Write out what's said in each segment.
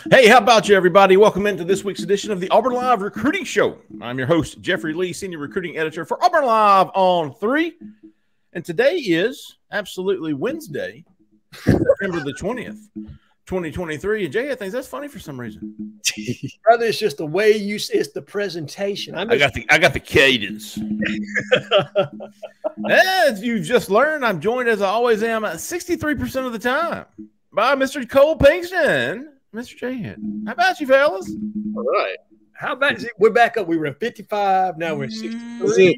Hey, how about you, everybody? Welcome into this week's edition of the Auburn Live Recruiting Show. I'm your host, Jeffrey Lee, Senior Recruiting Editor for Auburn Live on 3. And today is absolutely Wednesday, September the 20th, 2023. And Jay, I think that's funny for some reason. Brother, it's just the way it's the presentation. I got the cadence. As you just learned, I'm joined, as I always am, 63% of the time by Mr. Cole Pinkston. Mr. Jhead. How about you, fellas? All right. How about we're back up? We were at 55. Now we're at 63.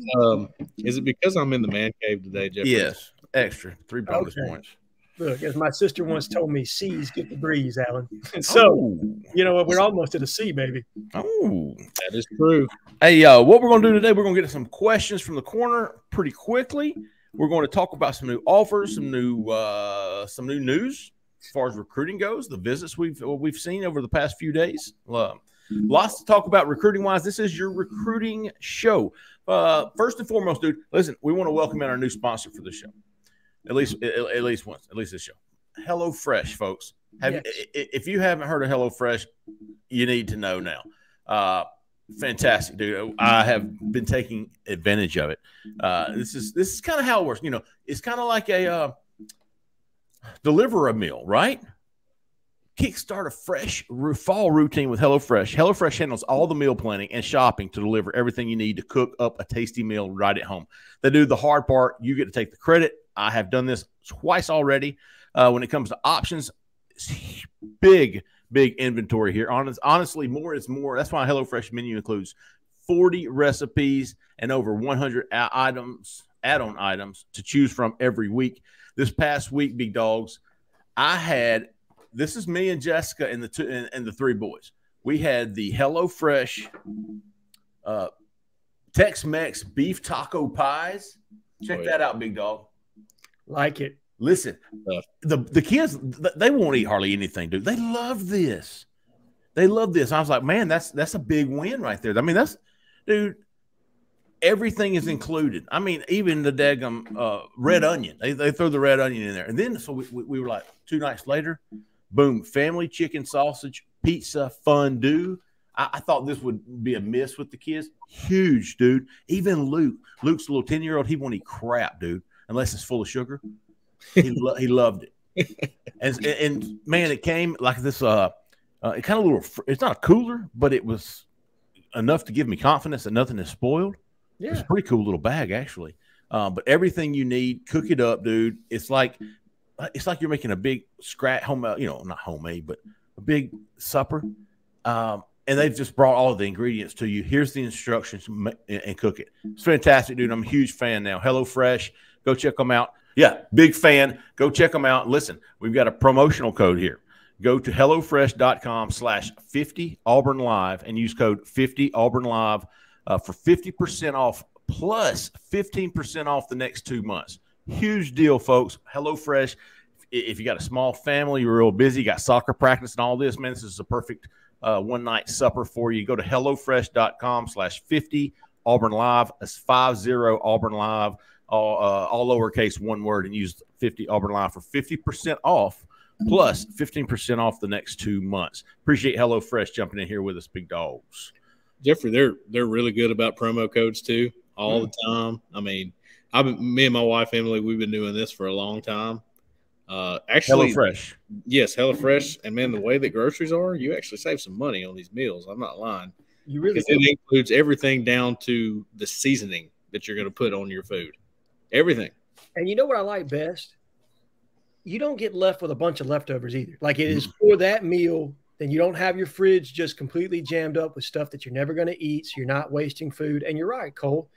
Is it because I'm in the man cave today, Jeff? Yes. Extra 3 bonus points. Look, as my sister once told me, C's get the breeze, Alan. So, you know what? We're almost at a C, baby. Oh, that is true. Hey, what we're going to do today, we're going to get some questions from the corner pretty quickly. We're going to talk about some new offers, some new news as far as recruiting goes, the visits we've seen over the past few days. Lots to talk about recruiting-wise. This is your recruiting show. First and foremost, dude, listen, we want to welcome in our new sponsor for the show. At least this show. HelloFresh, folks. If you haven't heard of HelloFresh, you need to know now. Fantastic, dude. I have been taking advantage of it. This is kind of how it works. You know, it's kind of like a deliver a meal, right? Kickstart a fresh fall routine with HelloFresh. HelloFresh handles all the meal planning and shopping to deliver everything you need to cook up a tasty meal right at home. They do the hard part. You get to take the credit. I have done this twice already. When it comes to options, it's big inventory here. Honestly, more is more. That's why HelloFresh menu includes 40 recipes and over 100 add-on items to choose from every week. This past week, big dogs, this is me and Jessica and the 3 boys. We had the HelloFresh Tex-Mex beef taco pies. Check that out, big dog. Like it. Listen, the kids, they won't eat hardly anything, dude. They love this. I was like, man, that's a big win right there. I mean, dude, everything is included. I mean, even the daggum red onion. They throw the red onion in there. And then so we were like 2 nights later, boom, family chicken sausage, pizza, fondue. I thought this would be a miss with the kids. Huge, dude. Even Luke's a little 10-year-old, he won't eat crap, dude, unless it's full of sugar. He loved it. And man, it came like this it kind of little, it's not a cooler, but it was enough to give me confidence that nothing is spoiled. Yeah. It's a pretty cool little bag, actually. But everything you need, cook it up, dude. It's like you're making a big not homemade, but a big supper. And they've just brought all of the ingredients to you. Here's the instructions and cook it. It's fantastic, dude. I'm a huge fan now. HelloFresh, go check them out. Yeah, big fan. Go check them out. Listen, we've got a promotional code here. Go to HelloFresh.com/50AuburnLive and use code 50AuburnLive for 50% off plus 15% off the next 2 months. Huge deal, folks. HelloFresh. If you got a small family, you're real busy, you got soccer practice and all this, man, this is a perfect one-night supper for you. Go to HelloFresh.com/50AuburnLive. That's 50AuburnLive, all lowercase, one word, and use 50AuburnLive for 50% off plus 15% off the next 2 months. Appreciate HelloFresh jumping in here with us, big dogs. Jeffrey, they're really good about promo codes too, all the time. I mean, me and my wife Emily, we've been doing this for a long time. Actually, HelloFresh. Yes, HelloFresh. And man, the way that groceries are, you actually save some money on these meals. I'm not lying. You really do. It includes everything down to the seasoning that you're going to put on your food. Everything. And you know what I like best? You don't get left with a bunch of leftovers either. Like it is for that meal. Then you don't have your fridge just completely jammed up with stuff that you're never going to eat, so you're not wasting food. And you're right, Cole.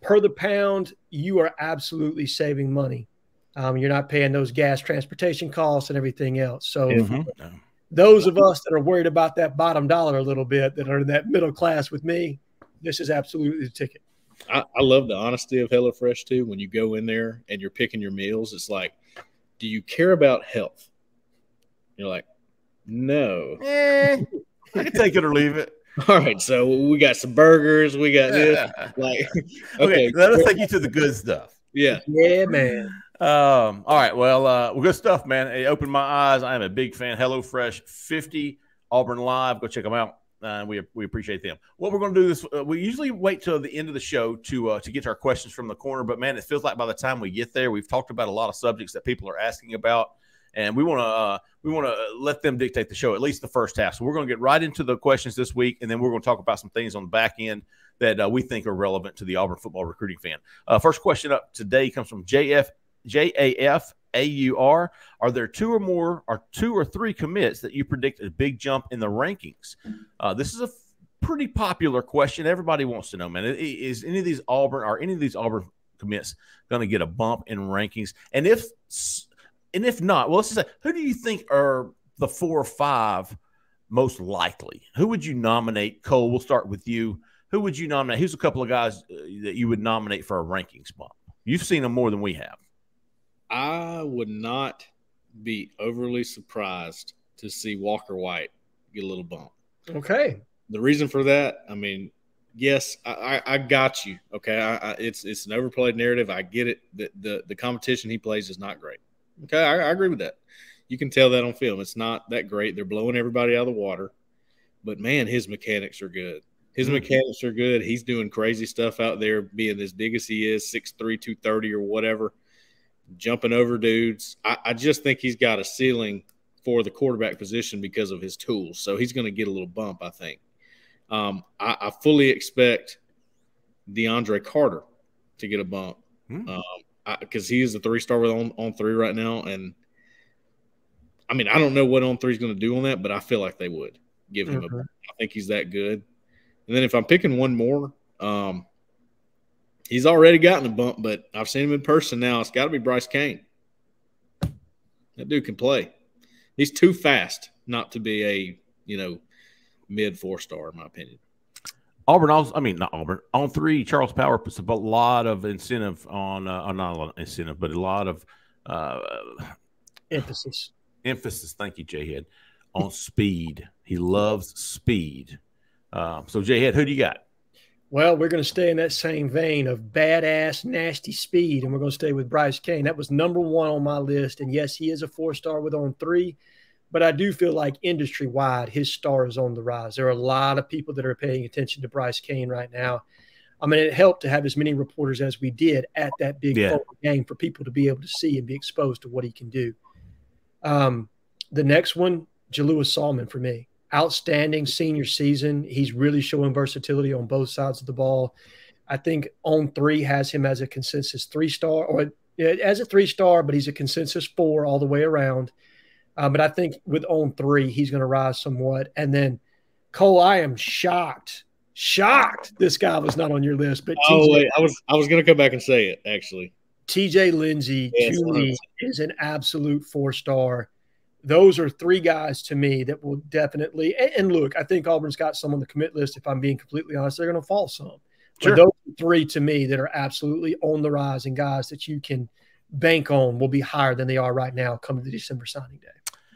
Per the pound, you are absolutely saving money. You're not paying those gas transportation costs and everything else. So those of us that are worried about that bottom dollar a little bit, that are in that middle class with me, this is absolutely the ticket. I love the honesty of HelloFresh too. When you go in there and you're picking your meals, it's like, do you care about health? You're like, no. I can take it or leave it. All right, so we got some burgers. We got this. Like, okay, let us take you to the good stuff. Yeah, man. All right, well, good stuff, man. It opened my eyes. I am a big fan. HelloFresh, 50 Auburn Live. Go check them out. We appreciate them. What we're going to do is we usually wait till the end of the show to get to our questions from the corner. But, man, it feels like by the time we get there, we've talked about a lot of subjects that people are asking about. And we want to let them dictate the show, at least the first half. So we're going to get right into the questions this week, and then we're going to talk about some things on the back end that we think are relevant to the Auburn football recruiting fan. First question up today comes from JAFAUR. Are there two or three commits that you predict a big jump in the rankings? This is a pretty popular question. Everybody wants to know, man. Is any of these Auburn commits going to get a bump in rankings? And if not, well, let's just say, who do you think are the 4 or 5 most likely? Who would you nominate? Cole, we'll start with you. Who would you nominate? Who's a couple of guys that you would nominate for a rankings bump? You've seen them more than we have. I would not be overly surprised to see Walker White get a little bump. Okay. The reason for that, I mean, yes, I got you. Okay, it's an overplayed narrative. I get it. The competition he plays is not great. Okay, I agree with that. You can tell that on film. It's not that great. They're blowing everybody out of the water. But, man, his mechanics are good. Mechanics are good. He's doing crazy stuff out there, being as big as he is, 6'3", 230 or whatever, jumping over dudes. I just think he's got a ceiling for the quarterback position because of his tools. So he's going to get a little bump, I think. I fully expect DeAndre Carter to get a bump. Because he is a 3-star with on 3 right now. And, I mean, I don't know what on 3 is going to do on that, but I feel like they would give him a bump. I think he's that good. And then if I'm picking one more, he's already gotten a bump, but I've seen him in person now. It's got to be Bryce Cain. That dude can play. He's too fast not to be a, mid 4-star in my opinion. Not Auburn. On 3, Charles Power puts a lot of incentive on, not a lot of incentive, but a lot of emphasis. Thank you, Jhead, on speed. He loves speed. So, Jhead, who do you got? Well, we're going to stay in that same vein of badass, nasty speed, and we're going to stay with Bryce Cain. That was number 1 on my list, and yes, he is a 4-star with on 3, but I do feel like industry-wide, his star is on the rise. There are a lot of people that are paying attention to Bryce Cain right now. I mean, it helped to have as many reporters as we did at that big game for people to be able to see and be exposed to what he can do. The next one, Jalua Salmon for me. Outstanding senior season. He's really showing versatility on both sides of the ball. I think on 3 has him as a consensus 3-star, or as a 3-star, but he's a consensus 4 all the way around. But I think with on 3, he's going to rise somewhat. And then Cole, I am shocked this guy was not on your list. But wait, I was going to come back and say it actually. TJ Lindsey to me is an absolute 4-star. Those are 3 guys to me that will definitely – and look, I think Auburn's got some on the commit list. If I'm being completely honest, they're going to fall some. Sure. But those are 3 to me that are absolutely on the rise, and guys that you can bank on will be higher than they are right now coming to December signing day.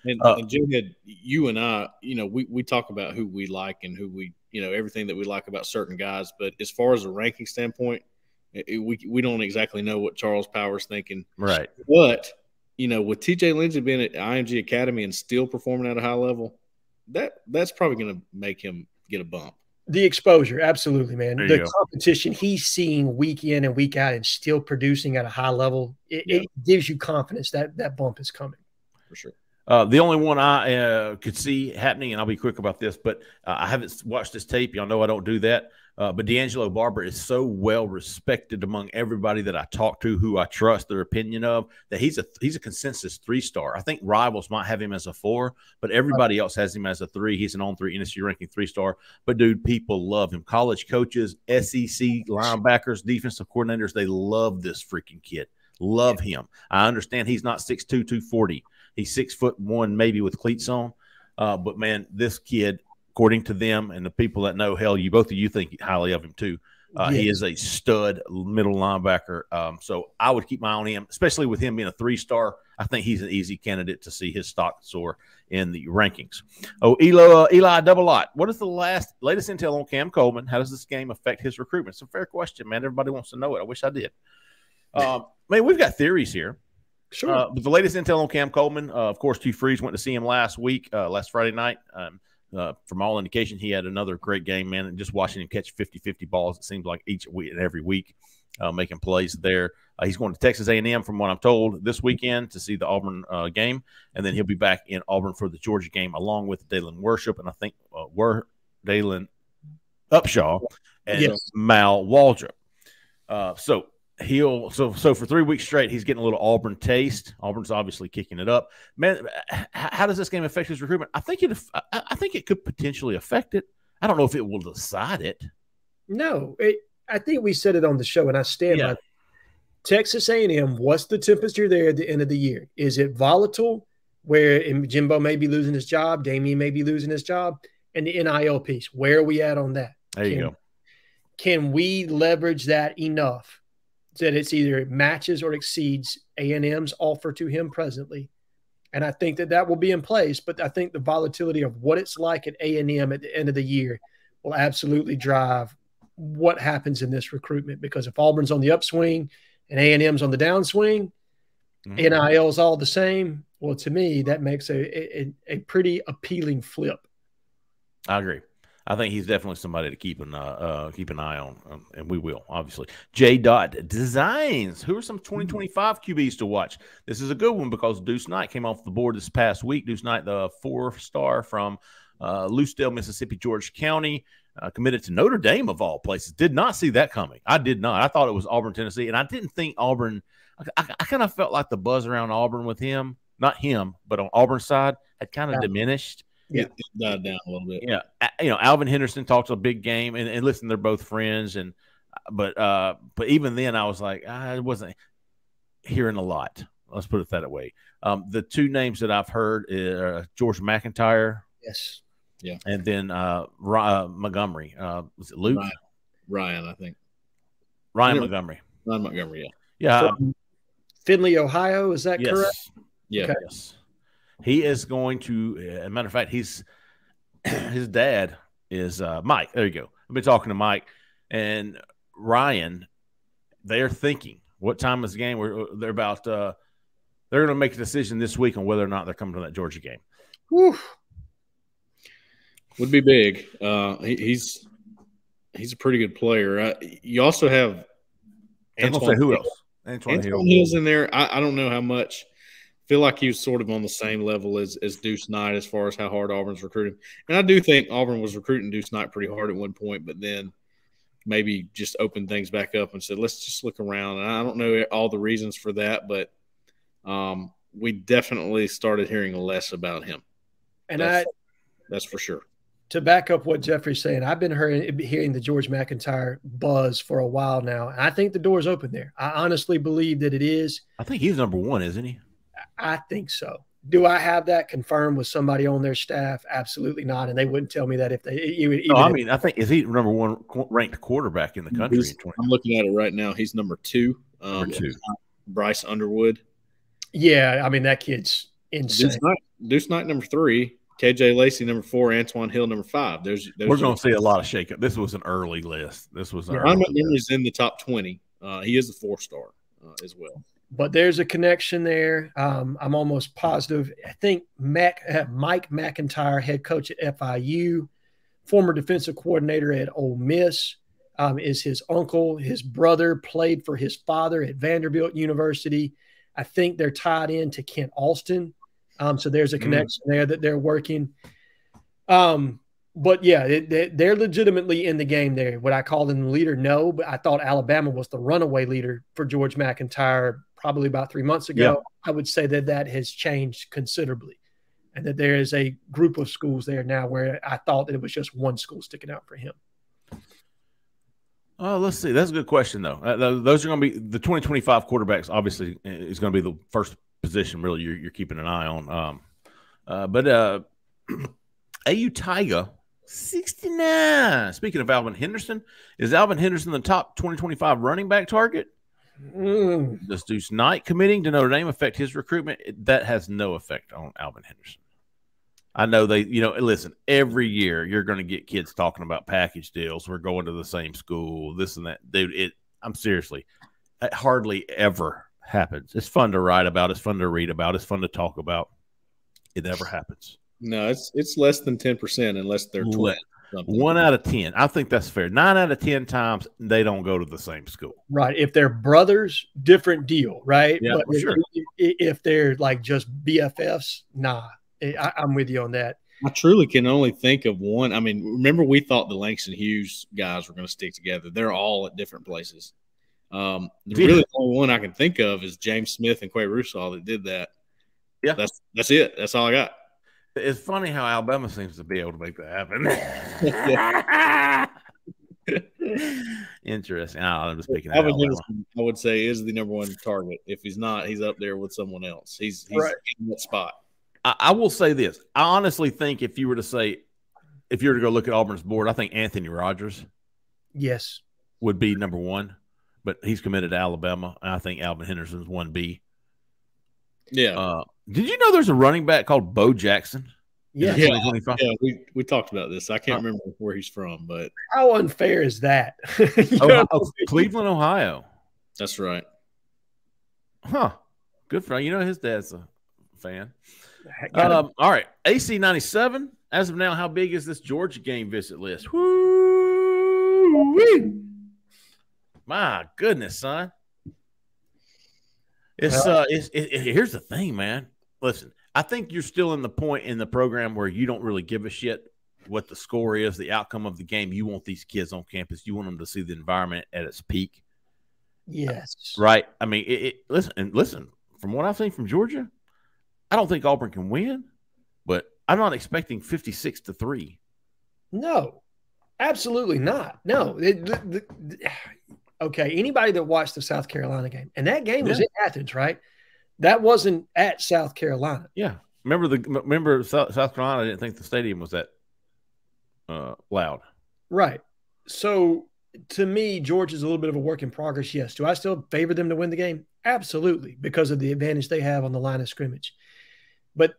And Jhead, you and I, we talk about who we like and who we – everything that we like about certain guys. But as far as a ranking standpoint, we don't exactly know what Charles Power's thinking. Right. But – with TJ Lindsey being at IMG Academy and still performing at a high level, that's probably going to make him get a bump. The exposure, absolutely, man. The competition he's seeing week in and week out and still producing at a high level, it gives you confidence that bump is coming. For sure. The only one I could see happening, and I'll be quick about this, but I haven't watched this tape. Y'all know I don't do that. But D'Angelo Barber is so well respected among everybody that I talk to, who I trust their opinion of, that he's a consensus 3-star. I think rivals might have him as a 4, but everybody else has him as a 3. He's an on 3 industry ranking 3-star. But dude, people love him. College coaches, SEC linebackers, defensive coordinators, they love this freaking kid. Love him. I understand he's not 6'2", 240. He's 6'1", maybe with cleats on. But man, this kid, according to them and the people that know, hell, both of you think highly of him too. He is a stud middle linebacker. So I would keep my eye on him, especially with him being a 3-star. I think he's an easy candidate to see his stock soar in the rankings. Oh, Eli Double-Lot. What is the latest intel on Cam Coleman? How does this game affect his recruitment? It's a fair question, man. Everybody wants to know it. I wish I did. Man, we've got theories here. Sure. But the latest intel on Cam Coleman, of course, Hugh Freeze went to see him last Friday night. from all indication, he had another great game, man. And just watching him catch 50-50 balls, it seems like each week and every week, making plays there. He's going to Texas A&M, from what I'm told, this weekend to see the Auburn game, and then he'll be back in Auburn for the Georgia game, along with Dalen Worship, and I think Dalen Upshaw and Mal Waldrop. So for 3 weeks straight, he's getting a little Auburn taste. Auburn's obviously kicking it up. Man, how does this game affect his recruitment? I think it could potentially affect it. I don't know if it will decide it. No, I think we said it on the show, and I stand by it. Texas A&M, what's the temperature there at the end of the year? Is it volatile, where Jimbo may be losing his job, Damian may be losing his job, and the NIL piece? Where are we at on that? There you go. Can we leverage that enough that it's either matches or exceeds A&M's offer to him presently? And I think that will be in place, but I think the volatility of what it's like at A&M at the end of the year will absolutely drive what happens in this recruitment, because if Auburn's on the upswing and A&M's on the downswing, NIL is all the same. Well, to me, that makes a pretty appealing flip. I agree. I think he's definitely somebody to keep an eye on, and we will, obviously. Jhead Designs. Who are some 2025 QBs to watch? This is a good one because Deuce Knight came off the board this past week. Deuce Knight, the 4-star from Lucedale, Mississippi, George County, committed to Notre Dame of all places. Did not see that coming. I did not. I thought it was Auburn, Tennessee, and I didn't think Auburn. I kind of felt like the buzz around Auburn with him, not him, but on Auburn's side, had kind of diminished. It died down a little bit. Yeah, Alvin Henderson talks a big game, and listen, they're both friends, but even then, I was like, I wasn't hearing a lot. Let's put it that way. The two names that I've heard are George McIntyre, yes, yeah, and then Montgomery. Was it Luke? Ryan, I think. Ryan Montgomery. Ryan Montgomery, yeah. Findlay, Ohio. Is that correct? Yeah. Okay. Yes. He is going to, as a matter of fact, his dad is Mike. There you go. I've been talking to Mike and Ryan. They're thinking, what time is the game? They're about, they're going to make a decision this week on whether or not they're coming to that Georgia game. Whew. Would be big. He's a pretty good player. You also have Antoine. Who else? Antoine Hill's in there. I don't know how much. Feel like he was sort of on the same level as Deuce Knight as far as how hard Auburn's recruiting. And I do think Auburn was recruiting Deuce Knight pretty hard at one point, but then maybe just opened things back up and said, let's just look around. And I don't know all the reasons for that, but we definitely started hearing less about him. And that's for sure. To back up what Jeffrey's saying, I've been hearing the George McIntyre buzz for a while now, and I think the door's open there. I honestly believe that it is. I think he's number one, isn't he? I think so. Do I have that confirmed with somebody on their staff? Absolutely not. And they wouldn't tell me that if they even. I think is he number one ranked quarterback in the country? I'm looking at it right now. He's number two. Bryce Underwood. Yeah, I mean that kid's insane. Deuce Knight number 3. KJ Lacey number 4. Antoine Hill number 5. We're going to see a lot of shakeup. This was an early list. Ryan Montgomery's in the top 20. He is a 4-star as well. But there's a connection there. I'm almost positive. I think Mike McIntyre, head coach at FIU, former defensive coordinator at Ole Miss, is his uncle. His brother played for his father at Vanderbilt University. I think they're tied in to Kent Alston. So there's a connection there that they're working. But, yeah, they're legitimately in the game there. Would I call them the leader? No, but I thought Alabama was the runaway leader for George McIntyre probably about 3 months ago. Yeah. I would say that has changed considerably, and that there is a group of schools there now where I thought that it was just one school sticking out for him. Oh, let's see. That's a good question, though. Those are going to be the 2025 quarterbacks. Obviously, is going to be the first position really you're keeping an eye on. But AU Tiger 69. Speaking of Alvin Henderson, is Alvin Henderson the top 2025 running back target? Does Deuce Knight committing to Notre Dame affect his recruitment? That has no effect on Alvin Henderson. I know listen, every year you're going to get kids talking about package deals. We're going to the same school, this and that. Dude, I'm seriously, it hardly ever happens. It's fun to write about. It's fun to read about. It's fun to talk about. It never happens. No, it's less than 10% unless they're 20. 1 out of 10. I think that's fair. 9 out of 10 times they don't go to the same school. Right. If they're brothers, different deal, right? Yeah, but for sure. If they're like just BFFs, nah, I'm with you on that. I truly can only think of one. I mean, remember we thought the Langston Hughes guys were going to stick together. They're all at different places. Really the only one I can think of is James Smith and Quay Russaw that did that. Yeah. That's it. That's all I got. It's funny how Alabama seems to be able to make that happen. Interesting. I'm just picking out Alabama. I would say is the number one target. If he's not, he's up there with someone else. He's right in that spot. I will say this. I honestly think if you were to go look at Auburn's board, I think Anthony Rogers would be number one, but he's committed to Alabama. And I think Alvin Henderson's 1B. Yeah. Did you know there's a running back called Bo Jackson? Yeah. We talked about this. I can't remember where he's from, but how unfair is that? Cleveland, Ohio. That's right. Huh. Good for you. His dad's a fan. All right. AC 97. As of now, how big is this Georgia game visit list? Woo-wee. My goodness, son. Here's the thing, man. Listen, I think you're still in the point in the program where you don't really give a shit what the score is, the outcome of the game. You want these kids on campus. You want them to see the environment at its peak. Yes. Right. I mean, listen, from what I've seen from Georgia, I don't think Auburn can win, but I'm not expecting 56-3. No, absolutely not. No. Okay, anybody that watched the South Carolina game, and that game was in Athens, right? That wasn't at South Carolina. Yeah. Remember South Carolina didn't think the stadium was that loud. Right. So, to me, Georgia's a little bit of a work in progress, yes. Do I still favor them to win the game? Absolutely, because of the advantage they have on the line of scrimmage. But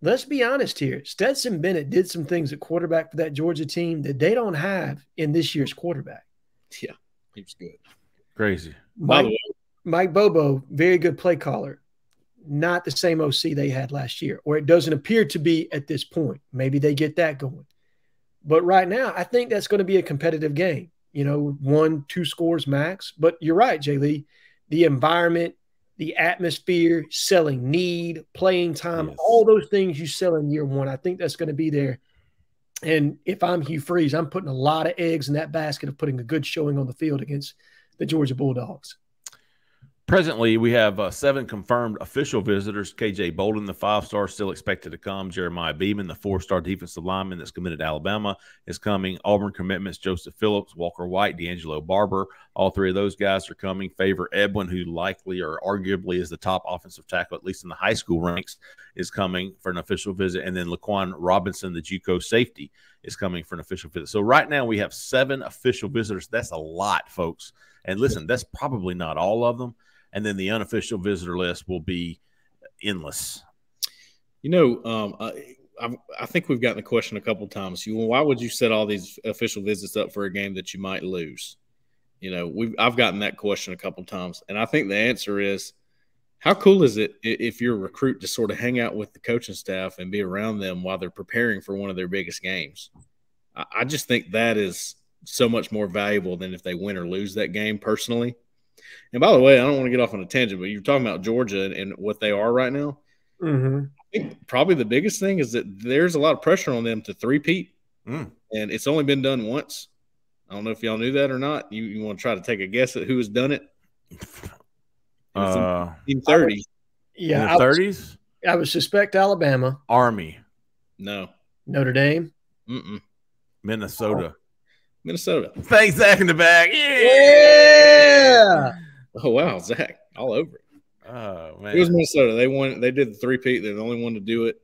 let's be honest here. Stetson Bennett did some things at quarterback for that Georgia team that they don't have in this year's quarterback. Yeah, he was good. Crazy. Mike Bobo, very good play caller. Not the same OC they had last year, or it doesn't appear to be at this point. Maybe they get that going. But right now, I think that's going to be a competitive game. 1-2 scores max. But you're right, Jay Lee. The environment, the atmosphere, selling need, playing time, all those things you sell in year one, I think that's going to be there. And if I'm Hugh Freeze, I'm putting a lot of eggs in that basket of putting a good showing on the field against the Georgia Bulldogs. Presently, we have 7 confirmed official visitors. KJ Bolden, the 5-star, still expected to come. Jeremiah Beeman, the 4-star defensive lineman that's committed to Alabama, is coming. Auburn commitments, Joseph Phillips, Walker White, D'Angelo Barber. All 3 of those guys are coming. Favor Edwin, who likely or arguably is the top offensive tackle, at least in the high school ranks, is coming for an official visit. And then Laquan Robinson, the JUCO safety, is coming for an official visit. So right now we have 7 official visitors. That's a lot, folks. And listen, that's probably not all of them. And then the unofficial visitor list will be endless. I think we've gotten the question a couple of times. Why would you set all these official visits up for a game that you might lose? I've gotten that question a couple of times. And I think the answer is, how cool is it if you're a recruit to sort of hang out with the coaching staff and be around them while they're preparing for one of their biggest games? I just think that is so much more valuable than if they win or lose that game personally. And by the way, I don't want to get off on a tangent, but you're talking about Georgia and what they are right now. Mm-hmm. I think probably the biggest thing is that there's a lot of pressure on them to three-peat, and it's only been done once. I don't know if y'all knew that or not. You want to try to take a guess at who has done it? In 30s. Yeah, in the 30s? I would suspect Alabama. Army. No. Notre Dame? Mm-mm. Minnesota. Minnesota. Thanks, Zach in the back. Yeah. Oh, wow, Zach. All over it. Oh, man. It was Minnesota. They won. They did the three-peat. They're the only one to do it.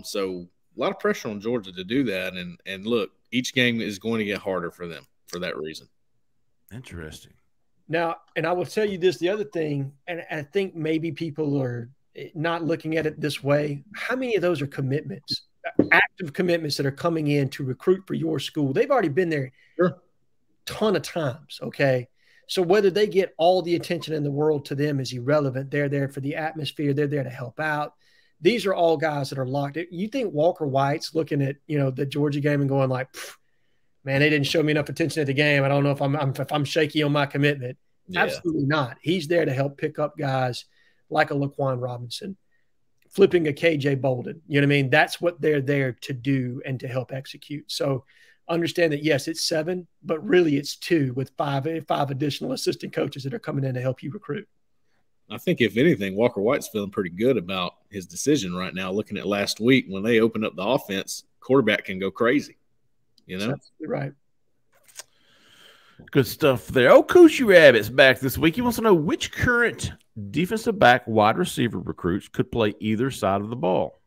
So a lot of pressure on Georgia to do that. And look, each game is going to get harder for them for that reason. Interesting. Now, and I will tell you this, the other thing, and I think maybe people are not looking at it this way. How many of those are commitments, active commitments that are coming in to recruit for your school? They've already been there a ton of times, okay? So whether they get all the attention in the world to them is irrelevant. They're there for the atmosphere. They're there to help out. these are all guys that are locked. You think Walker White's looking at, the Georgia game and going like, man, they didn't show me enough attention at the game. I don't know if I'm shaky on my commitment. Yeah. Absolutely not. He's there to help pick up guys like a Laquan Robinson, flipping a KJ Bolden. You know what I mean? That's what they're there to do and to help execute. So understand that, yes, it's 7, but really it's 2 with five additional assistant coaches that are coming in to help you recruit. I think if anything, Walker White's feeling pretty good about his decision right now. Looking at last week when they opened up the offense, quarterback can go crazy. That's absolutely right. Good stuff there. Oh, Coochie Rabbit's back this week. He wants to know which current defensive back wide receiver recruits could play either side of the ball.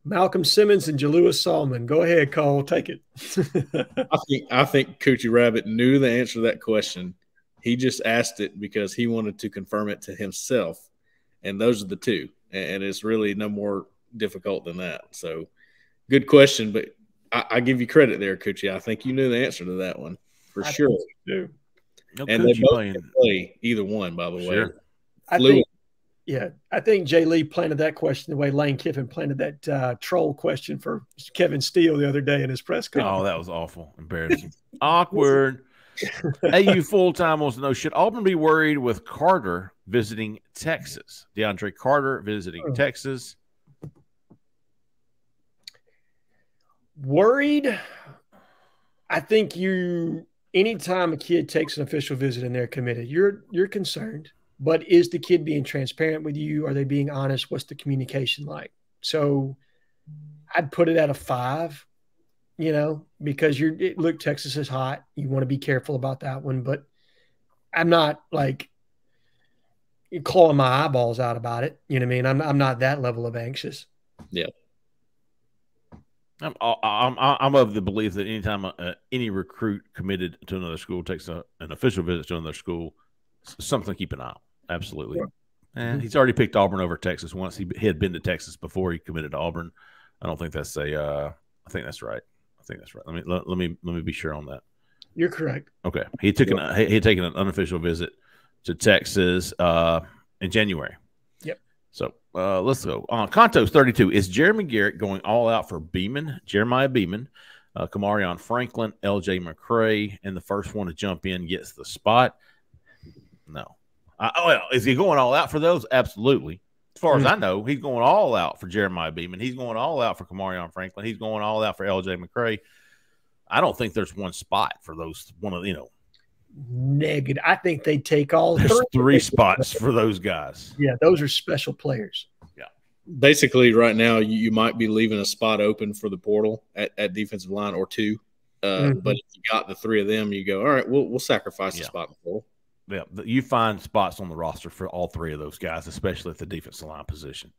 Malcolm Simmons and Jalewis Solomon. Go ahead, Cole. Take it. I think Coochie Rabbit knew the answer to that question. He just asked it because he wanted to confirm it to himself. And those are the two. And it's really no more difficult than that. So good question, but I give you credit there, Coochie. I think you knew the answer to that one for sure. No, and they both can play either one, by the way. I think Jay Lee planted that question the way Lane Kiffin planted that troll question for Kevin Steele the other day in his press conference. Oh, that was awful. Embarrassing. Awkward. AU full-time wants to know, should Auburn be worried with Carter visiting Texas? DeAndre Carter visiting Texas. Worried? I think anytime a kid takes an official visit and they're committed, you're concerned. But is the kid being transparent with you? Are they being honest? What's the communication like? So I'd put it at a 5, because look, Texas is hot. You want to be careful about that one. But I'm not like clawing my eyeballs out about it. You know what I mean? I'm not that level of anxious. Yeah. I'm of the belief that anytime any recruit committed to another school takes an official visit to another school, something to keep an eye on. Absolutely. And he's already picked Auburn over Texas once. He had been to Texas before he committed to Auburn. I don't think that's I think that's right. Let me be sure on that. You're correct. Okay. He had taken an unofficial visit to Texas in January. Yep. So let's go. Contos 32. Is Jeremy Garrett going all out for Jeremiah Beeman, Kamarion Franklin, LJ McCray, and the first one to jump in gets the spot? No. Is he going all out for those? Absolutely. As far as I know, he's going all out for Jeremiah Beeman. He's going all out for Kamarion Franklin. He's going all out for LJ McCray. I don't think there's one spot for those. Negative. I think they take all. There's 3 spots for those guys. Yeah, those are special players. Yeah. Basically, right now, you might be leaving a spot open for the portal at defensive line or 2. But if you got the 3 of them, you go, all right, we'll sacrifice the spot in the portal. Yeah, you find spots on the roster for all 3 of those guys, especially at the defensive line position.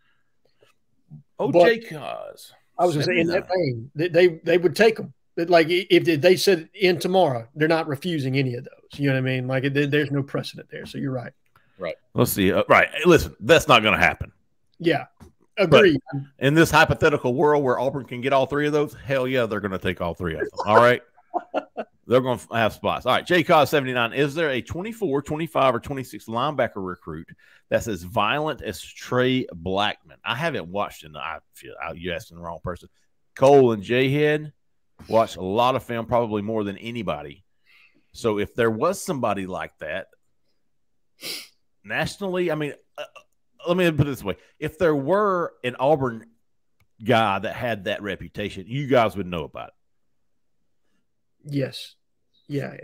Jay Cos. I was going to say in that vein, they would take them. Like if they said in tomorrow, they're not refusing any of those. You know what I mean? Like there's no precedent there. So you're right. Right. Let's see. Right. Listen, that's not going to happen. Yeah. Agreed. But in this hypothetical world where Auburn can get all 3 of those, hell yeah, they're going to take all 3 of them. All right. They're going to have spots. All right, JCOS 79. Is there a 24, 25, or 26 linebacker recruit that's as violent as Trey Blackman? I haven't watched it. You asked the wrong person. Cole and Jhead watch a lot of film, probably more than anybody. So if there was somebody like that nationally, let me put it this way. If there were an Auburn guy that had that reputation, you guys would know about it. Yes. Yeah.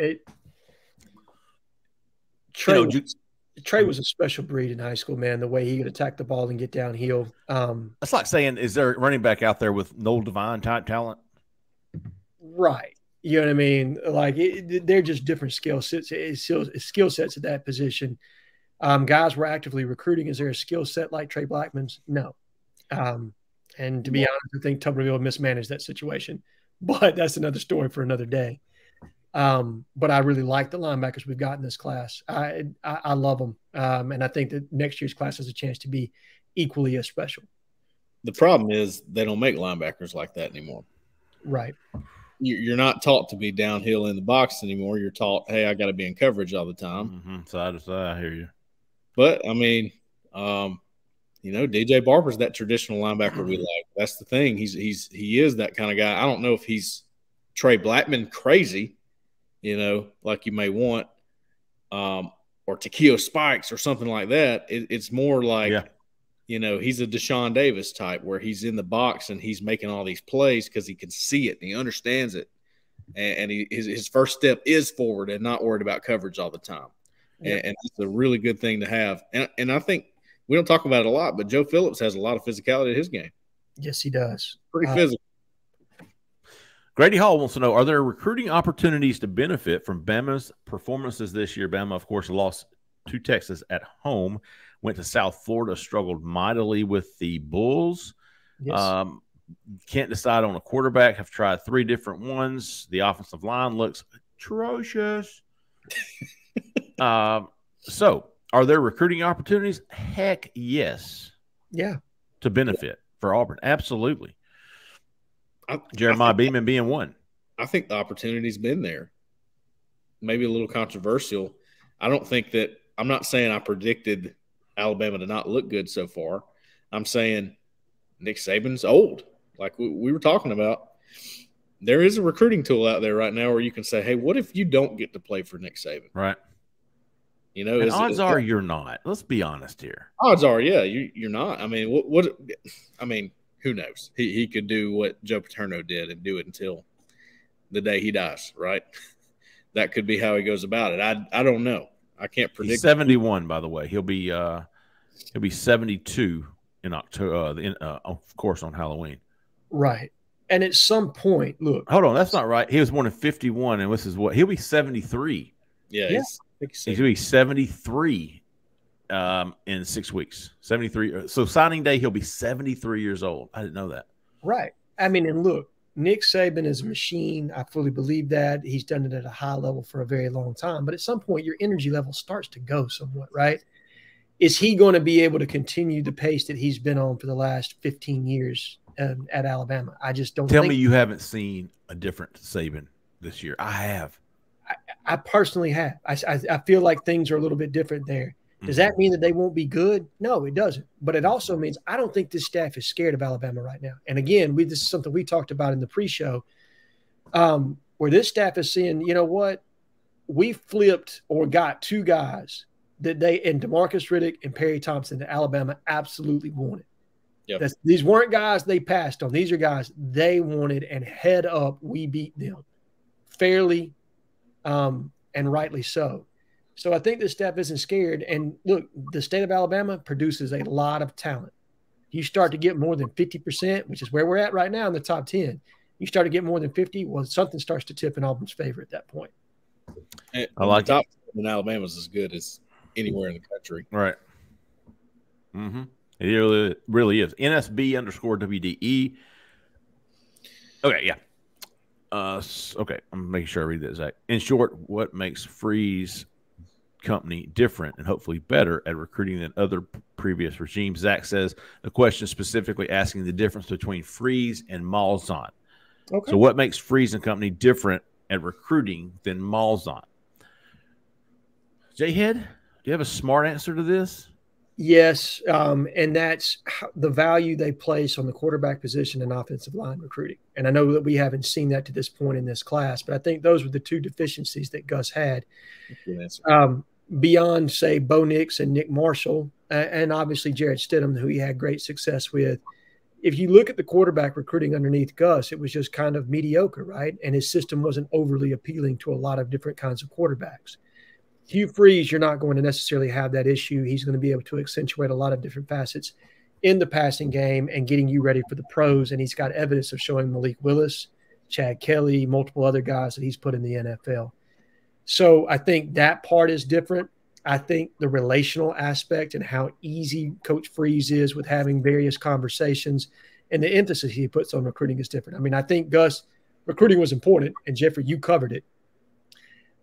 Trey was a special breed in high school, man. The way he could attack the ball and get downhill. That's like saying, is there a running back out there with Noel Devine type talent? Right. You know what I mean? Like they're just different skill sets at that position. Guys were actively recruiting. Is there a skill set like Trey Blackman's? No. And to be honest, I think Tuberville mismanaged that situation. But that's another story for another day. But I really like the linebackers we've got in this class. I love them. And I think that next year's class has a chance to be equally as special. The problem is they don't make linebackers like that anymore. Right. You're not taught to be downhill in the box anymore. You're taught, hey, I got to be in coverage all the time. Side to side, I hear you. But, I mean, DJ Barber's that traditional linebacker we like. That's the thing. He is that kind of guy. I don't know if he's Trey Blackman crazy, like you may want, or Takeo Spikes or something like that. It's more like, he's a Deshaun Davis type where he's in the box and he's making all these plays because he can see it and he understands it. And his first step is forward and not worried about coverage all the time. And it's a really good thing to have. And I think we don't talk about it a lot, but Joe Phillips has a lot of physicality in his game. Yes, he does. Pretty physical. Grady Hall wants to know, are there recruiting opportunities to benefit from Bama's performances this year? Bama, of course, lost to Texas at home, went to South Florida, struggled mightily with the Bulls. Yes. Can't decide on a quarterback, have tried 3 different ones. The offensive line looks atrocious. So are there recruiting opportunities? Heck yes. Yeah. To benefit for Auburn. Absolutely. Jeremiah Beeman being one. I think the opportunity's been there. Maybe a little controversial. I'm not saying I predicted Alabama to not look good so far. I'm saying Nick Saban's old. Like we were talking about. There is a recruiting tool out there right now where you can say, hey, what if you don't get to play for Nick Saban? Right. Odds are you're not. Let's be honest here. Odds are, yeah, you're not. I mean, who knows? He could do what Joe Paterno did and do it until the day he dies, right? That could be how he goes about it. I don't know. I can't predict. He's 71, by the way. He'll be 72 in October. Of course, on Halloween. Right. And at some point, look. Hold on, that's not right. He was born in 51, and this is what he'll be 73. Yeah. He's going to be 73 in 6 weeks. 73. So signing day, he'll be 73 years old. I didn't know that. Right. I mean, and look, Nick Saban is a machine. I fully believe that. He's done it at a high level for a very long time. But at some point, your energy level starts to go somewhat, right? Is he going to be able to continue the pace that he's been on for the last 15 years at Alabama? I just don't Tell me you haven't seen a different Saban this year. I have. I personally have. I feel like things are a little bit different there. Does that mean that they won't be good? No, it doesn't. But it also means I don't think this staff is scared of Alabama right now. And again, this is something we talked about in the pre-show, where this staff is seeing, you know what? We flipped or got 2 guys that DeMarcus Riddick and Perry Thompson that Alabama absolutely wanted. Yep. These weren't guys they passed on. These are guys they wanted, and head up, we beat them fairly and rightly so. So I think this staff isn't scared. And look, the state of Alabama produces a lot of talent. You start to get more than 50%, which is where we're at right now in the top 10. You start to get more than 50, well, something starts to tip in Auburn's favor at that point. And I like the top 10 in Alabama is as good as anywhere in the country. Right. Mm-hmm. It really is. NSB_WDE. Okay, yeah. Okay, I'm making sure I read that, Zach. In short, what makes Freeze Company different and hopefully better at recruiting than other previous regimes? Zach says the question specifically asking the difference between Freeze and Malzahn. Okay. So what makes Freeze and Company different at recruiting than Malzahn? Jhead, do you have a smart answer to this? Yes, and that's the value they place on the quarterback position and offensive line recruiting. And I know that we haven't seen that to this point in this class, but I think those were the 2 deficiencies that Gus had. Beyond, say, Bo Nix and Nick Marshall, and obviously Jarrett Stidham, who he had great success with. If you look at the quarterback recruiting underneath Gus, it was just kind of mediocre, right? And his system wasn't overly appealing to a lot of different kinds of quarterbacks. Hugh Freeze, you're not going to necessarily have that issue. He's going to be able to accentuate a lot of different facets in the passing game and getting you ready for the pros. And he's got evidence of showing Malik Willis, Chad Kelly, multiple other guys that he's put in the NFL. So I think that part is different. I think the relational aspect and how easy Coach Freeze is with having various conversations and the emphasis he puts on recruiting is different. I mean, I think Gus, recruiting was important, and Jeffrey, you covered it.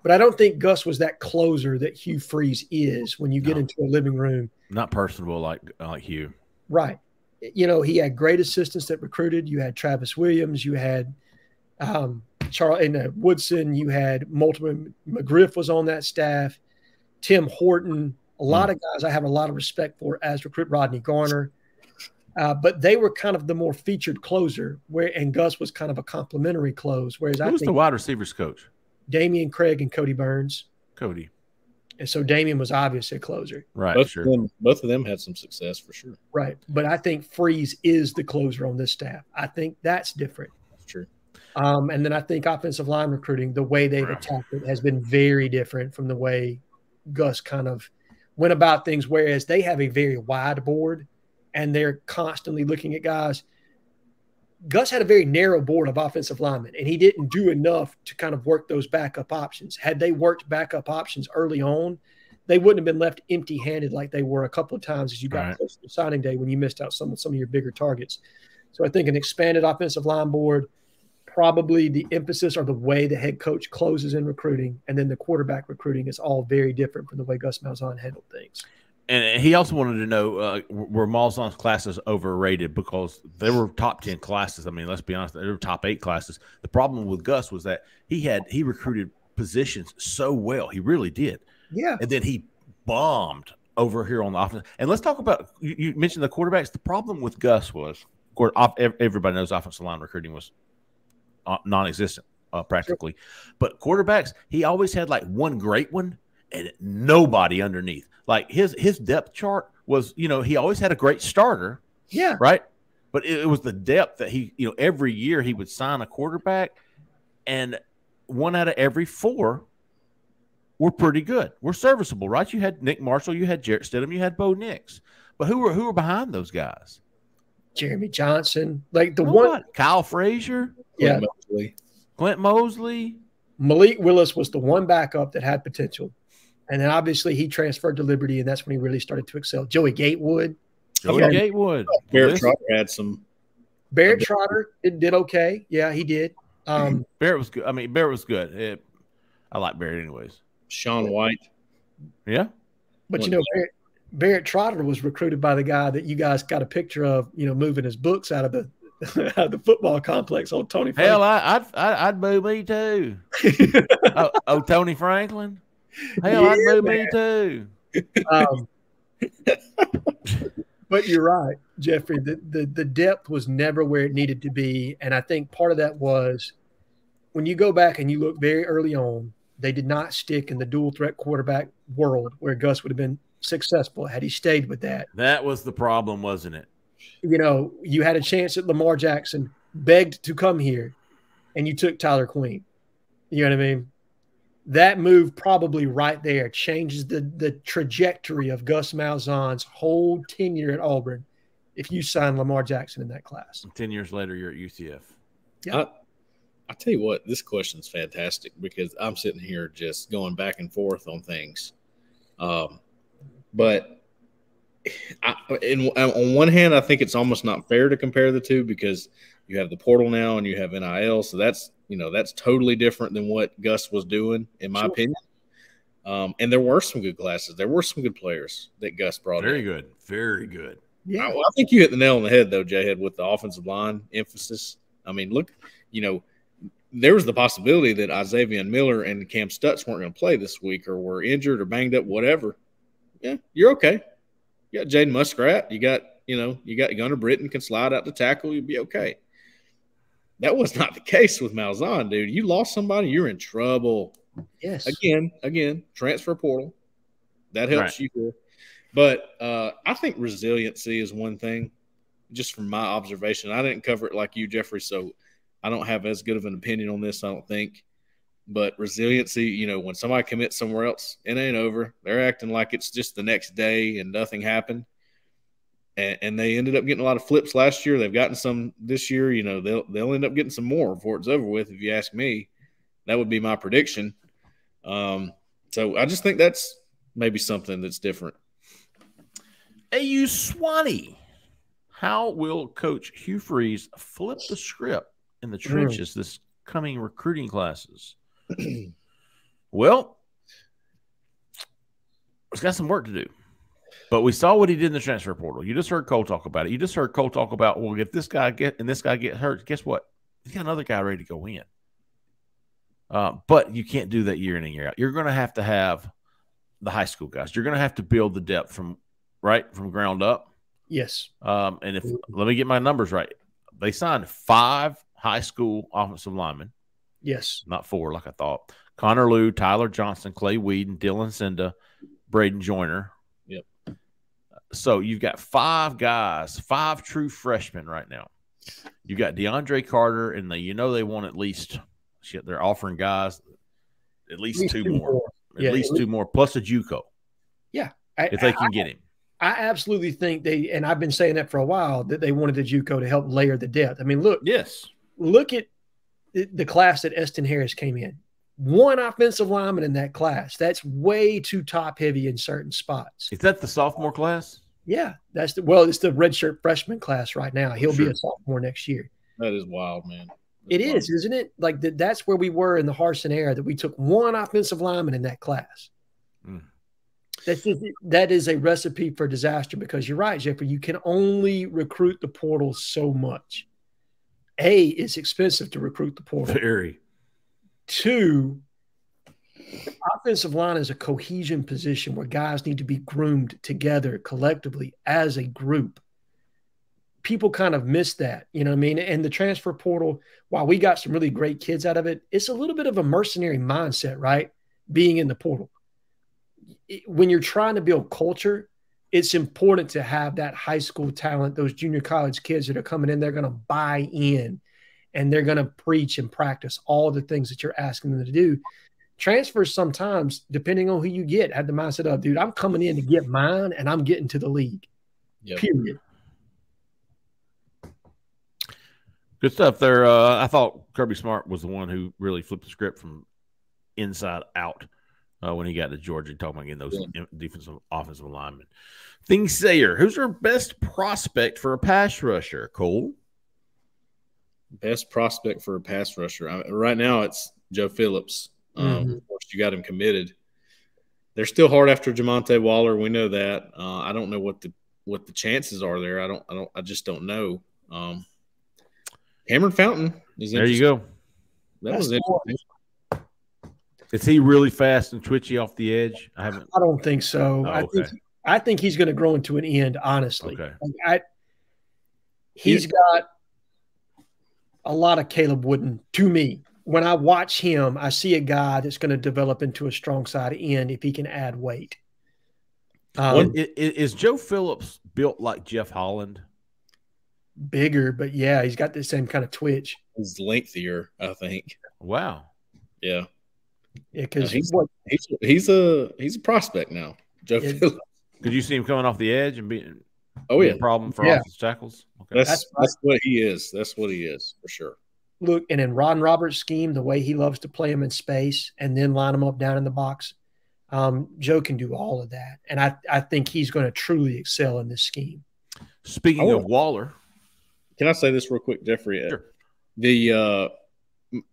But I don't think Gus was that closer that Hugh Freeze is when you get into a living room. Not personable like Hugh. Right. You know, he had great assistants that recruited. You had Travis Williams. You had Charles Woodson. You had multiple – McGriff was on that staff. Tim Horton. A lot of guys I have a lot of respect for as recruit Rodney Garner. But they were kind of the more featured closer, and Gus was kind of a complimentary close. Whereas Who was the wide receivers coach? Damian Craig and Cody Burns. Cody. And so Damian was obviously a closer. Right, both of them had some success for sure. Right. But I think Freeze is the closer on this staff. I think that's different. That's true. And then I think offensive line recruiting, the way they've attacked it has been very different from the way Gus kind of went about things, whereas they have a very wide board and they're constantly looking at guys. Gus had a very narrow board of offensive linemen, and he didn't do enough to kind of work those backup options. Had they worked backup options early on, they wouldn't have been left empty-handed like they were a couple of times as you got close to signing day when you missed out some of your bigger targets. So I think an expanded offensive line board, probably the emphasis or the way the head coach closes in recruiting, and then the quarterback recruiting is all very different from the way Gus Malzahn handled things. And he also wanted to know were Malzahn's classes overrated because they were top 10 classes. I mean, let's be honest, they were top 8 classes. The problem with Gus was that he recruited positions so well. He really did. Yeah. And then he bombed over here on the offense. And let's talk about – you mentioned the quarterbacks. The problem with Gus was everybody knows offensive line recruiting was non-existent practically. Sure. But quarterbacks, he always had like one great one and nobody underneath. Like his depth chart was, he always had a great starter. Yeah. Right. But it was the depth that he, every year he would sign a quarterback and 1 out of every 4 were pretty good. Were serviceable, right? You had Nick Marshall, you had Jarrett Stidham, you had Bo Nix. But who were behind those guys? Jeremy Johnson, like one Kyle Frazier. Yeah. Clint Mosley. Malik Willis was the one backup that had potential. And then obviously he transferred to Liberty, and that's when he really started to excel. Joey Gatewood. Barrett Trotter had some. Barrett Trotter did okay. Yeah, he did. Barrett was good. I mean, Barrett was good. I like Barrett anyways. Sean White. Yeah. But, Barrett Trotter was recruited by the guy that you guys got a picture of, moving his books out of the football complex on Tony Franklin. Hell, I'd move me too. Tony Franklin. Hell, I'd move me too. But you're right, Jeffrey. The depth was never where it needed to be. And I think part of that was when you go back and you look very early on, they did not stick in the dual threat quarterback world where Gus would have been successful had he stayed with that. That was the problem, wasn't it? You had a chance at Lamar Jackson, begged to come here, and you took Tyler Queen. You know what I mean? That move probably right there changes the trajectory of Gus Malzahn's whole tenure at Auburn if you sign Lamar Jackson in that class. 10 years later, you're at UCF. Yeah. I tell you what, this question's fantastic because I'm sitting here just going back and forth on things. But on one hand, I think it's almost not fair to compare the two because you have the portal now and you have NIL. So that's totally different than what Gus was doing, in my opinion. And there were some good classes. There were some good players that Gus brought in. Very good. Very good. Yeah. I think you hit the nail on the head, though, Jhead, with the offensive line emphasis. I mean, look, there was the possibility that Isaiah Miller and Cam Stutz weren't going to play this week or were injured or banged up, whatever. Yeah, you're okay. You got Jaden Muskrat. You got Gunnar Britton can slide out the tackle. You'll be okay. That was not the case with Malzahn, dude. You lost somebody, you're in trouble. Yes. Again, transfer portal. That helps you here. But I think resiliency is one thing, just from my observation. I didn't cover it like you, Jeffrey, so I don't have as good of an opinion on this, I don't think. But resiliency, when somebody commits somewhere else, it ain't over. They're acting like it's just the next day and nothing happened. And they ended up getting a lot of flips last year. They've gotten some this year. They'll end up getting some more before it's over with, if you ask me. That would be my prediction. So I just think that's maybe something that's different. AU Swanee. How will Coach Hugh Freeze flip the script in the trenches this coming recruiting classes? Well, it's got some work to do. But we saw what he did in the transfer portal. You just heard Cole talk about it. You just heard Cole talk about, well, if this guy gets hurt, guess what? He's got another guy ready to go in. But you can't do that year in and year out. You're going to have the high school guys. You're going to have to build the depth from ground up. Yes. And let me get my numbers right. They signed 5 high school offensive linemen. Yes. Not 4 like I thought. Connor Liu, Tyler Johnson, Clay Whedon, Dylan Senda, Braden Joyner. Yep. So you've got 5 guys, 5 true freshmen right now. You got DeAndre Carter, and they want at least they're offering guys at least 2 more. At least 2 more, plus a JUCO. Yeah. If they can get him. I absolutely think and I've been saying that for a while, that they wanted the JUCO to help layer the depth. I mean, look at the class that Eston Harris came in. 1 offensive lineman in that class. That's way too top heavy in certain spots. Is that the sophomore class? Yeah, it's the redshirt freshman class right now. He'll be a sophomore next year. That is wild, man. It is, isn't it? Like that's where we were in the Harsin era, that we took 1 offensive lineman in that class. That is a recipe for disaster, because you're right, Jeffrey. You can only recruit the portal so much. It's expensive to recruit the portal. Very. 2, offensive line is a cohesion position where guys need to be groomed together collectively as a group. People kind of miss that, you know what I mean? And the transfer portal, while we got some really great kids out of it, it's a little bit of a mercenary mindset, right? Being in the portal. When you're trying to build culture, it's important to have that high school talent, those junior college kids that are coming in, they're going to buy in and they're going to preach and practice all the things that you're asking them to do. Transfers sometimes, depending on who you get, have the mindset of, dude, I'm coming in to get mine and I'm getting to the league. Yep. Period. Good stuff there. I thought Kirby Smart was the one who really flipped the script from inside out when he got to Georgia, talking about getting those defensive, offensive linemen. Thing Sayer, who's our best prospect for a pass rusher, Cole? Best prospect for a pass rusher. Right now it's Joe Phillips. Of course, you got him committed. They're still hard after Jamonte Waller. We know that. I don't know what the chances are there. I just don't know. Cameron Fountain is there. You go. That was interesting. Is he really fast and twitchy off the edge? I don't think so. Oh, I think he's going to grow into an end, honestly. Okay. He's got a lot of Caleb Wooden to me. When I watch him, I see a guy that's going to develop into a strong side end if he can add weight. Is Joe Phillips built like Jeff Holland? Bigger, but yeah, he's got the same kind of twitch. He's lengthier, I think. Wow. Yeah. Yeah, because he's a prospect now. Joe Phillips. Could you see him coming off the edge and being a problem for offensive tackles? Okay. That's what he is. That's what he is for sure. Look, and in Ron Roberts' scheme, the way he loves to play him in space and then line him up down in the box, Joe can do all of that. And I think he's going to truly excel in this scheme. Speaking of Waller. Can I say this real quick, Jeffrey? Sure.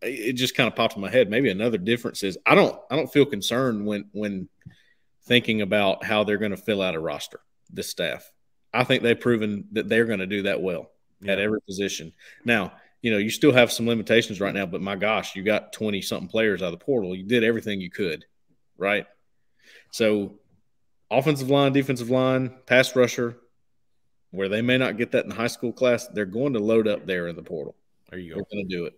It just kind of popped in my head. Maybe another difference is I don't feel concerned when thinking about how they're going to fill out a roster, this staff. I think they've proven that they're going to do that well at every position. Now, you still have some limitations right now, but my gosh, you got 20-something players out of the portal. You did everything you could, right? So offensive line, defensive line, pass rusher, where they may not get that in the high school class, they're going to load up there in the portal. There you go. They're going to do it.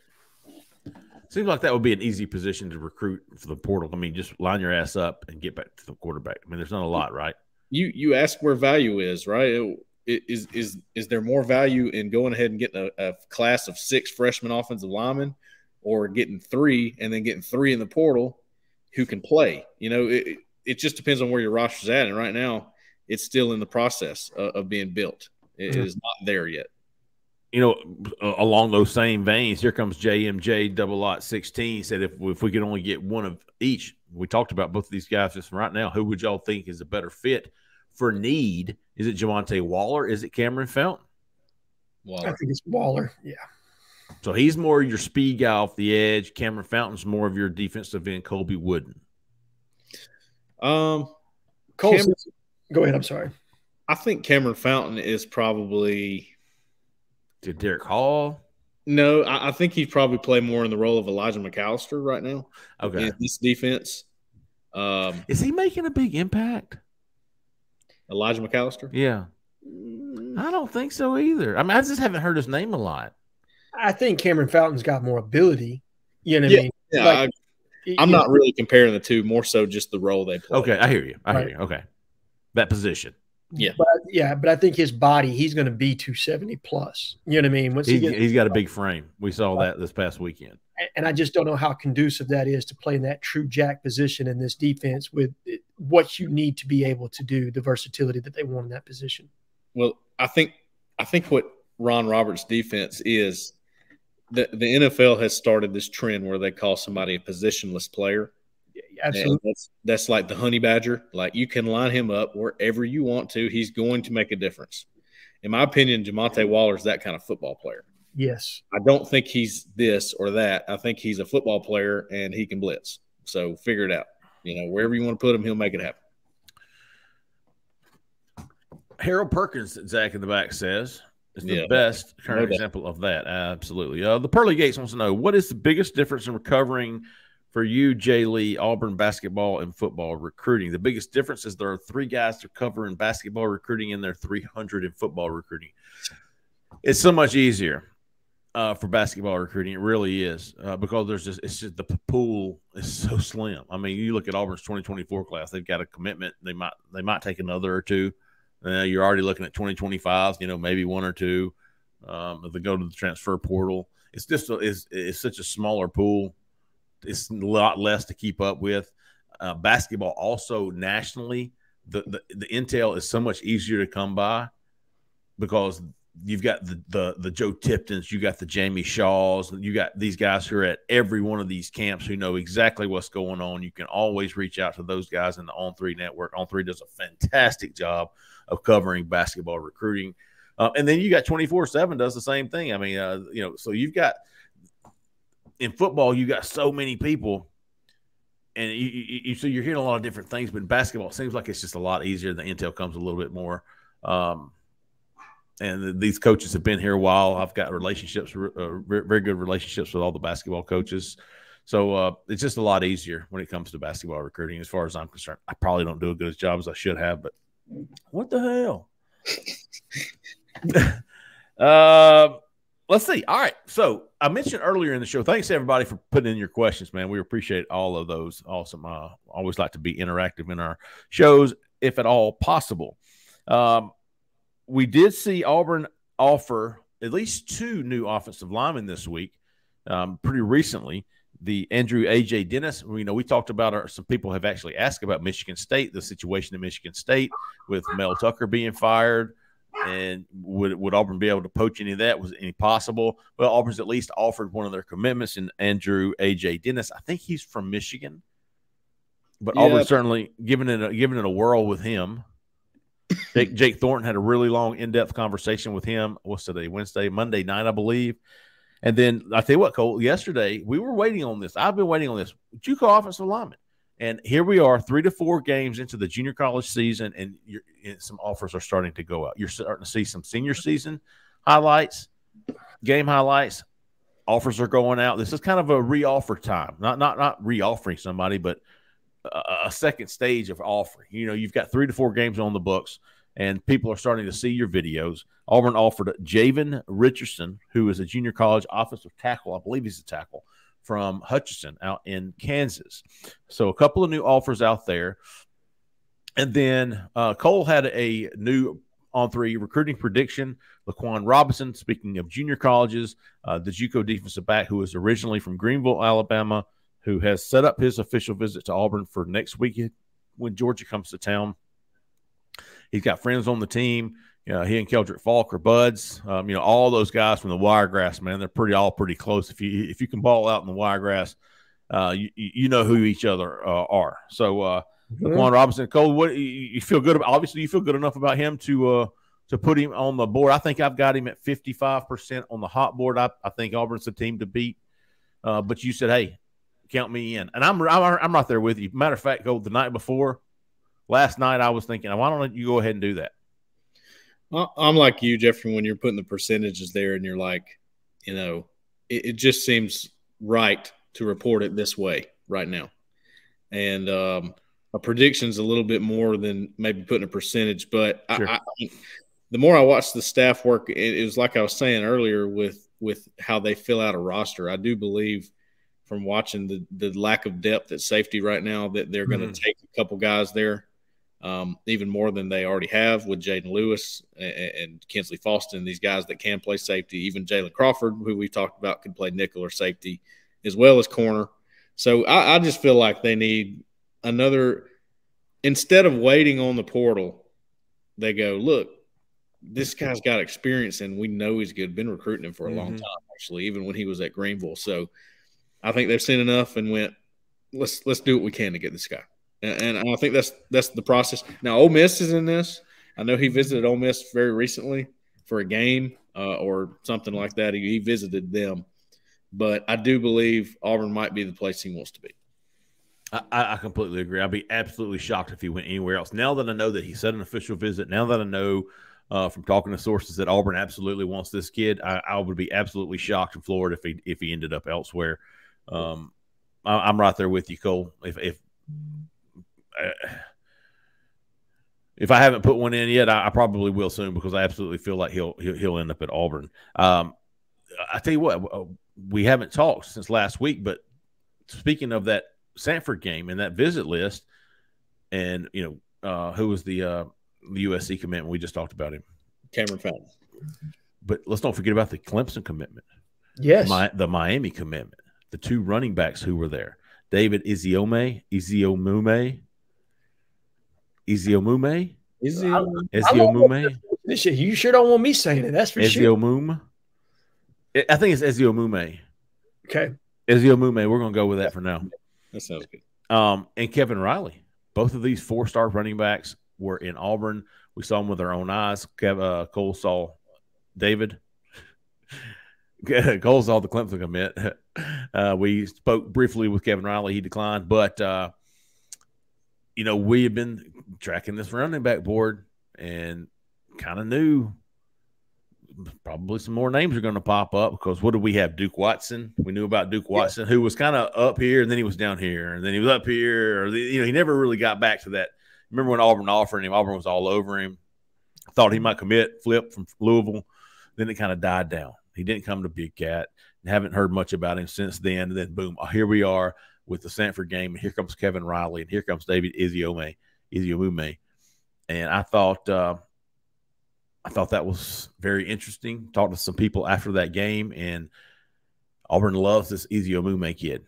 Seems like that would be an easy position to recruit for the portal. I mean, just line your ass up and get back to the quarterback. I mean, there's not a lot, right? You ask where value is, right? Is there more value in going ahead and getting a class of 6 freshman offensive linemen, or getting 3 and then getting 3 in the portal who can play? It just depends on where your roster's at. And right now, it's still in the process of being built. It is not there yet. Along those same veins, here comes JMJ Double Lot 16. Said if we could only get one of each, we talked about both of these guys just right now. Who would y'all think is a better fit for need? Is it Jamonte Waller? Is it Cameron Fountain? Waller. I think it's Waller. Yeah. So he's more your speed guy off the edge. Cameron Fountain's more of your defensive end. Colby Wooden. Go ahead. I'm sorry. I think Cameron Fountain is probably. Did Derek Hall? No, I think he'd probably play more in the role of Elijah McAllister right now. Okay. In this defense. Is he making a big impact? Elijah McAllister? Yeah. I don't think so either. I mean, I just haven't heard his name a lot. I think Cameron Fountain's got more ability. You know what I mean? Yeah, like, I'm not really comparing the two, more so just the role they play. Okay, I hear you. I hear you. Okay. That position. Yeah. But I think his body, he's going to be 270 plus. You know what I mean? Once he's got a big frame. We saw that this past weekend. And I just don't know how conducive that is to play in that true jack position in this defense with what you need to be able to do, the versatility that they want in that position. Well, I think what Ron Roberts' defense is, the NFL has started this trend where they call somebody a positionless player. Absolutely. That's like the honey badger. Like, you can line him up wherever you want to. He's going to make a difference. In my opinion, Jamonte Waller is that kind of football player. Yes. I don't think he's this or that. I think he's a football player and he can blitz. So figure it out. Wherever you want to put him, he'll make it happen. Harold Perkins, Zach in the back says, is the best current example of that. Absolutely. The Pearly Gates wants to know, what is the biggest difference in recovering for you, Jay Lee, Auburn basketball and football recruiting? The biggest difference is there are 3 guys to cover in basketball recruiting and there are 300 in football recruiting. It's so much easier for basketball recruiting. It really is because it's just the pool is so slim. I mean, you look at Auburn's 2024 class; they've got a commitment. They might take another or two. You're already looking at 2025s. Maybe 1 or 2. If they go to the transfer portal, it's just it's such a smaller pool. It's a lot less to keep up with. Basketball also nationally, the intel is so much easier to come by because you've got the Joe Tiptons, you got the Jamie Shaws, you got these guys who are at every one of these camps who know exactly what's going on. You can always reach out to those guys in the On3 network. On3 does a fantastic job of covering basketball recruiting. And then you got 24/7 does the same thing. I mean, so you've got in football, you got so many people, and so you're hearing a lot of different things. But in basketball, it seems like it's just a lot easier. The intel comes a little bit more. And these coaches have been here a while. I've got relationships, very good relationships with all the basketball coaches. So it's just a lot easier when it comes to basketball recruiting, as far as I'm concerned. I probably don't do a good job as I should have, but what the hell? Let's see. All right. So I mentioned earlier in the show, thanks to everybody for putting in your questions, man. We appreciate all of those. Awesome. Always like to be interactive in our shows, if at all possible. We did see Auburn offer at least 2 new offensive linemen this week, pretty recently. The Andrew A.J. Dennis, we talked about some people have actually asked about Michigan State, the situation in Michigan State with Mel Tucker being fired. And would Auburn be able to poach any of that? Was any possible? Well, Auburn's at least offered one of their commitments in Andrew A.J. Dennis. I think he's from Michigan, but Auburn certainly giving it a whirl with him. Jake Thornton had a really long, in-depth conversation with him. What's today? Monday night, I believe. And then I tell you what, Cole, yesterday we were waiting on this. I've been waiting on this. JUCO offensive lineman. And here we are, 3 to 4 games into the junior college season, and some offers are starting to go out. You're starting to see some senior season highlights, game highlights. Offers are going out. This is kind of a re-offer time. Not re-offering somebody, but a second stage of offering. You've got 3 to 4 games on the books, and people are starting to see your videos. Auburn offered Javen Richardson, who is a junior college offensive tackle. I believe he's a tackle from Hutchinson out in Kansas. So a couple of new offers out there. And then Cole had a new On3 recruiting prediction. Laquan Robinson, speaking of junior colleges, the JUCO defensive back who was originally from Greenville, Alabama, who has set up his official visit to Auburn for next week when Georgia comes to town. He's got friends on the team. He and Keldrick Falk are buds. All those guys from the Wiregrass, man, they're all pretty close. If you can ball out in the Wiregrass, you know who each other are. So Laquan Robinson, Cole, what you feel good about? Obviously, you feel good enough about him to put him on the board. I think I've got him at 55% on the hot board. I think Auburn's the team to beat. But you said, hey, count me in, and I'm right there with you. Matter of fact, the night before, last night, I was thinking, why don't you go ahead and do that? Well, I'm like you, Jeffrey, when you're putting the percentages there and you're like, it just seems right to report it this way right now. and a prediction's a little bit more than maybe putting a percentage. But Sure. The more I watch the staff work, it was like I was saying earlier with how they fill out a roster. I do believe from watching the lack of depth at safety right now that they're going to take a couple guys there, even more than they already have with Jaden Lewis and Kinsley Faustin, these guys that can play safety. Even Jalen Crawford, who we talked about, could play nickel or safety as well as corner. So I just feel like they need another – instead of waiting on the portal, they go, look, this guy's got experience and we know he's good. Been recruiting him for a long time, actually, even when he was at Greenville. So I think they've seen enough and went, let's do what we can to get this guy. And I think that's the process. Now, Ole Miss is in this. I know he visited Ole Miss very recently for a game or something like that. He visited them. But I do believe Auburn might be the place he wants to be. I completely agree. I'd be absolutely shocked if he went anywhere else. Now that I know that he said an official visit, now that I know from talking to sources that Auburn absolutely wants this kid, I would be absolutely shocked in Florida if he ended up elsewhere. I'm right there with you, Cole. If I haven't put one in yet, I probably will soon because I absolutely feel like he'll end up at Auburn. I tell you what, we haven't talked since last week, but speaking of that Sanford game and that visit list, and who was the USC commitment? We just talked about him, Cameron Fountain. But let's don't forget about the Clemson commitment. Yes, the Miami commitment. The two running backs who were there, David Eziomume. You sure don't want me saying it. That's for sure. I think it's Eziomume. Okay. Eziomume. We're going to go with that for now. That sounds good. And Kevin Riley. Both of these 4-star running backs were in Auburn. We saw them with our own eyes. Cole saw David. Cole saw the Clemson commit. We spoke briefly with Kevin Riley. He declined. But, we have been tracking this running back board and kind of knew probably some more names are going to pop up because what do we have? Duke Watson. We knew about Duke Watson, who was kind of up here, and then he was down here, and then he was up here. Or he never really got back to that. Remember when Auburn offered him? Auburn was all over him. Thought he might commit, flip from Louisville. Then it kind of died down. He didn't come to Big Cat. Haven't heard much about him since then. And then, boom, here we are with the Sanford game, and here comes Kevin Riley, and here comes David Eziomume. And I thought that was very interesting. Talked to some people after that game, and Auburn loves this Eziomume kid.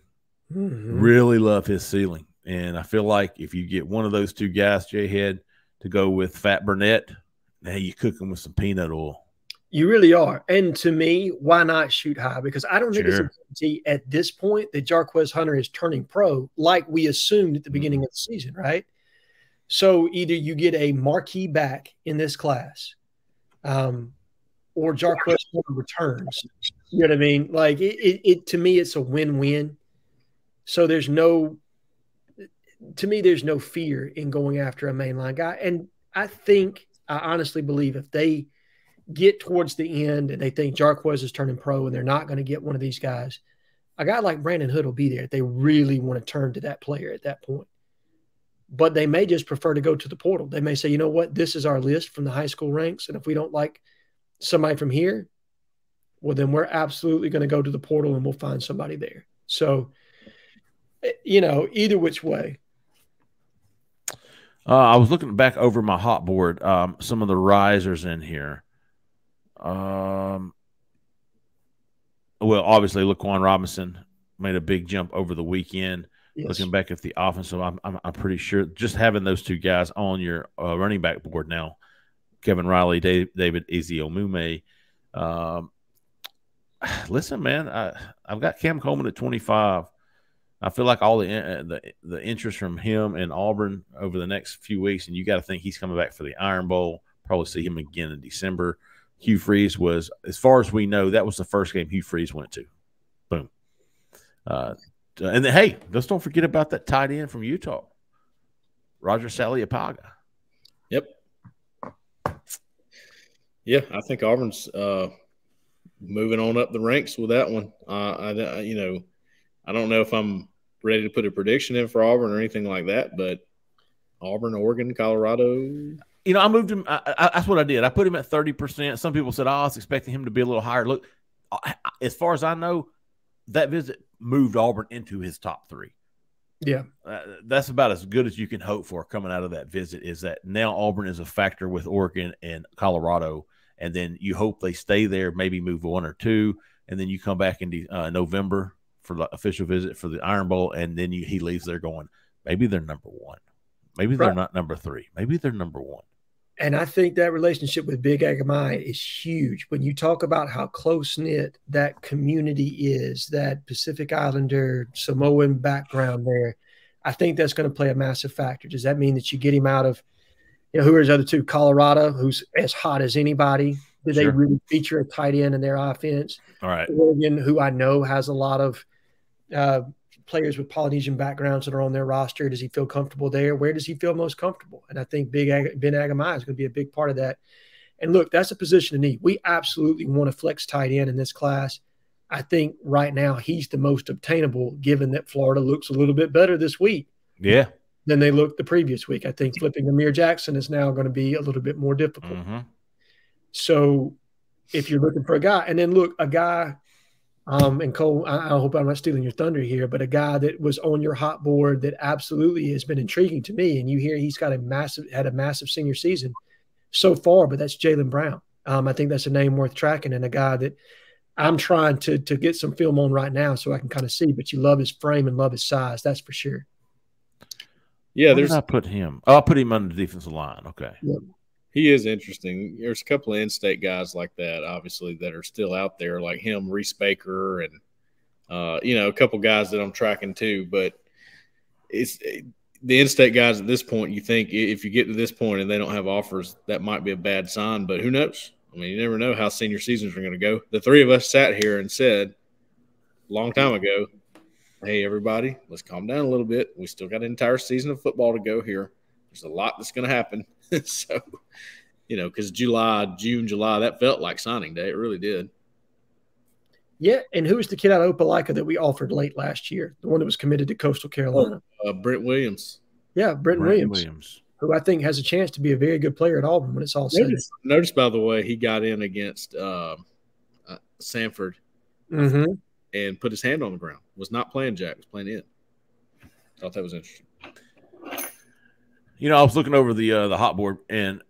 Really love his ceiling. And I feel like if you get one of those two guys, Jhead, to go with Fat Burnett, now you cook him with some peanut oil. You really are. And to me, why not shoot high? Because I don't think it's a guarantee at this point that Jarquez Hunter is turning pro like we assumed at the beginning of the season, right? So either you get a marquee back in this class or Jarquez Hunter returns. You know what I mean? Like it to me, it's a win-win. So there's no fear in going after a mainline guy. And I honestly believe if they get towards the end and they think Jarquez is turning pro and they're not going to get one of these guys, a guy like Brandon Hood will be there if they really want to turn to that player at that point. But they may just prefer to go to the portal. They may say, you know what, this is our list from the high school ranks, and if we don't like somebody from here, well, then we're absolutely going to go to the portal and we'll find somebody there. So, either which way. I was looking back over my hot board, some of the risers in here. Well, obviously, Laquan Robinson made a big jump over the weekend. Yes. Looking back at the offensive, I'm pretty sure just having those two guys on your running back board now, Kevin Riley, David Eziomume. Listen, man, I've got Cam Coleman at 25. I feel like all the interest from him and Auburn over the next few weeks, and you got to think he's coming back for the Iron Bowl. Probably see him again in December. Hugh Freeze was, as far as we know, that was the first game Hugh Freeze went to. Boom. And then, hey, let's don't forget about that tight end from Utah, Roger Saliapaga. Yep. Yeah, I think Auburn's moving on up the ranks with that one. I don't know if I'm ready to put a prediction in for Auburn or anything like that, but Auburn, Oregon, Colorado. I moved him. That's what I did. I put him at 30%. Some people said, I was expecting him to be a little higher. Look, as far as I know, that visit moved Auburn into his top 3. Yeah. That's about as good as you can hope for coming out of that visit, is that now Auburn is a factor with Oregon and Colorado, and then you hope they stay there, maybe move 1 or 2, and then you come back in November for the official visit for the Iron Bowl, and then he leaves there going, maybe they're number 1. Maybe they're not number 3. Maybe they're number 1. And I think that relationship with Big Agamai is huge. When you talk about how close-knit that community is, that Pacific Islander, Samoan background there, I think that's going to play a massive factor. Does that mean that you get him out of, who are his other 2? Colorado, who's as hot as anybody. Did they really feature a tight end in their offense? All right. Oregon, who I know has a lot of players with Polynesian backgrounds that are on their roster. Does he feel comfortable there? Where does he feel most comfortable? And I think Ben Agamai is going to be a big part of that. And look, that's a position of need. We absolutely want to flex tight end in this class. I think right now he's the most obtainable, given that Florida looks a little bit better this week. Yeah. Than they looked the previous week. I think flipping Amir Jackson is now going to be a little bit more difficult. Mm-hmm. So if you're looking for a guy, and then look, a guy, and Cole, I hope I'm not stealing your thunder here, but a guy that was on your hot board that absolutely has been intriguing to me, and you hear he's got had a massive senior season so far, but that's Jaylen Brown. I think that's a name worth tracking, and a guy that I'm trying to get some film on right now so I can kind of see, but you love his frame and love his size. That's for sure. Yeah. Where did I put him? Oh, I put him on the defensive line. Okay. Yep. He is interesting. There's a couple of in-state guys like that, obviously, that are still out there, like him, Reese Baker, and a couple guys that I'm tracking too. But it's the in-state guys at this point. You think if you get to this point and they don't have offers, that might be a bad sign. But who knows? I mean, you never know how senior seasons are going to go. The 3 of us sat here and said a long time ago, "Hey, everybody, let's calm down a little bit. We still got an entire season of football to go here. There's a lot that's going to happen." So, because June, July, that felt like signing day. It really did. Yeah, and who was the kid out of Opelika that we offered late last year? The one that was committed to Coastal Carolina. Brent Williams. Yeah, Brent Williams, who I think has a chance to be a very good player at Auburn when it's all said. Notice, by the way, he got in against Sanford and put his hand on the ground. Was not playing Jack, was playing in. Thought that was interesting. I was looking over the hot board, and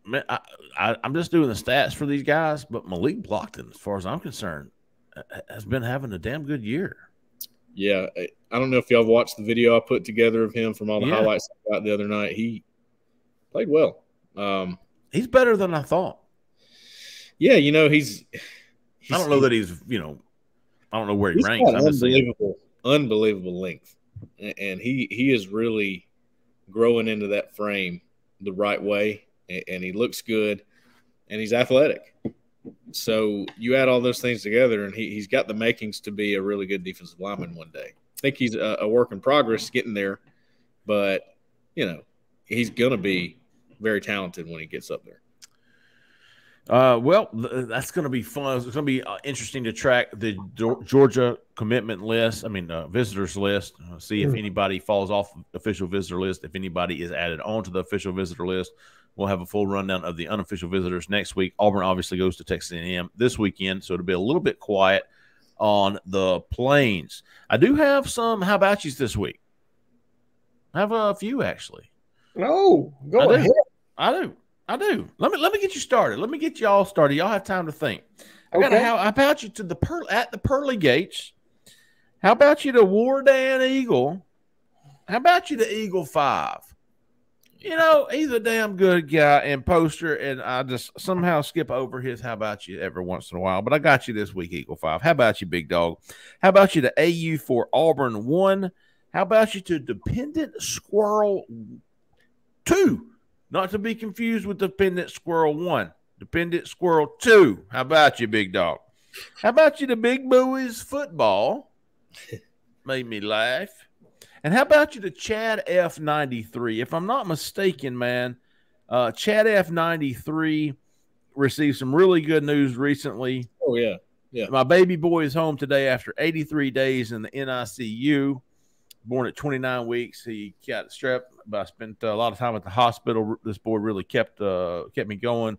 man, I'm just doing the stats for these guys, but Malik Blockton, as far as I'm concerned, has been having a damn good year. Yeah, I don't know if y'all have watched the video I put together of him from all the highlights I got the other night. He played well. He's better than I thought. Yeah, he's I don't know that he's, I don't know where he ranks. Unbelievable length, and he is really growing into that frame the right way, and he looks good, and he's athletic. So you add all those things together, and he's got the makings to be a really good defensive lineman one day. I think he's a work in progress getting there, but, he's going to be very talented when he gets up there. Well, that's going to be fun. It's going to be interesting to track the Georgia commitment list. Visitors list. See if anybody falls off the official visitor list. If anybody is added onto the official visitor list, we'll have a full rundown of the unofficial visitors next week. Auburn obviously goes to Texas A&M this weekend, so it'll be a little bit quiet on the Plains. I do have some how about yous this week. I have a few actually. Oh, go ahead. I do. Let me get you started. Let me get you all started. Y'all have time to think. How about you to at the pearly gates? How about you to Wardan Eagle? How about you to Eagle 5? He's a damn good guy and poster, and I just somehow skip over his how about you every once in a while. But I got you this week, Eagle 5. How about you, big dog? How about you to AU for Auburn 1? How about you to Dependent Squirrel 2? Not to be confused with Dependent Squirrel 1. Dependent Squirrel 2. How about you, big dog? How about you to Big Buoys Football? Made me laugh. And how about you to Chad F93? If I'm not mistaken, man, Chad F93 received some really good news recently. Oh, yeah. Yeah. My baby boy is home today after 83 days in the NICU. born at 29 weeks. He got strep, but I spent a lot of time at the hospital. This boy really kept me going.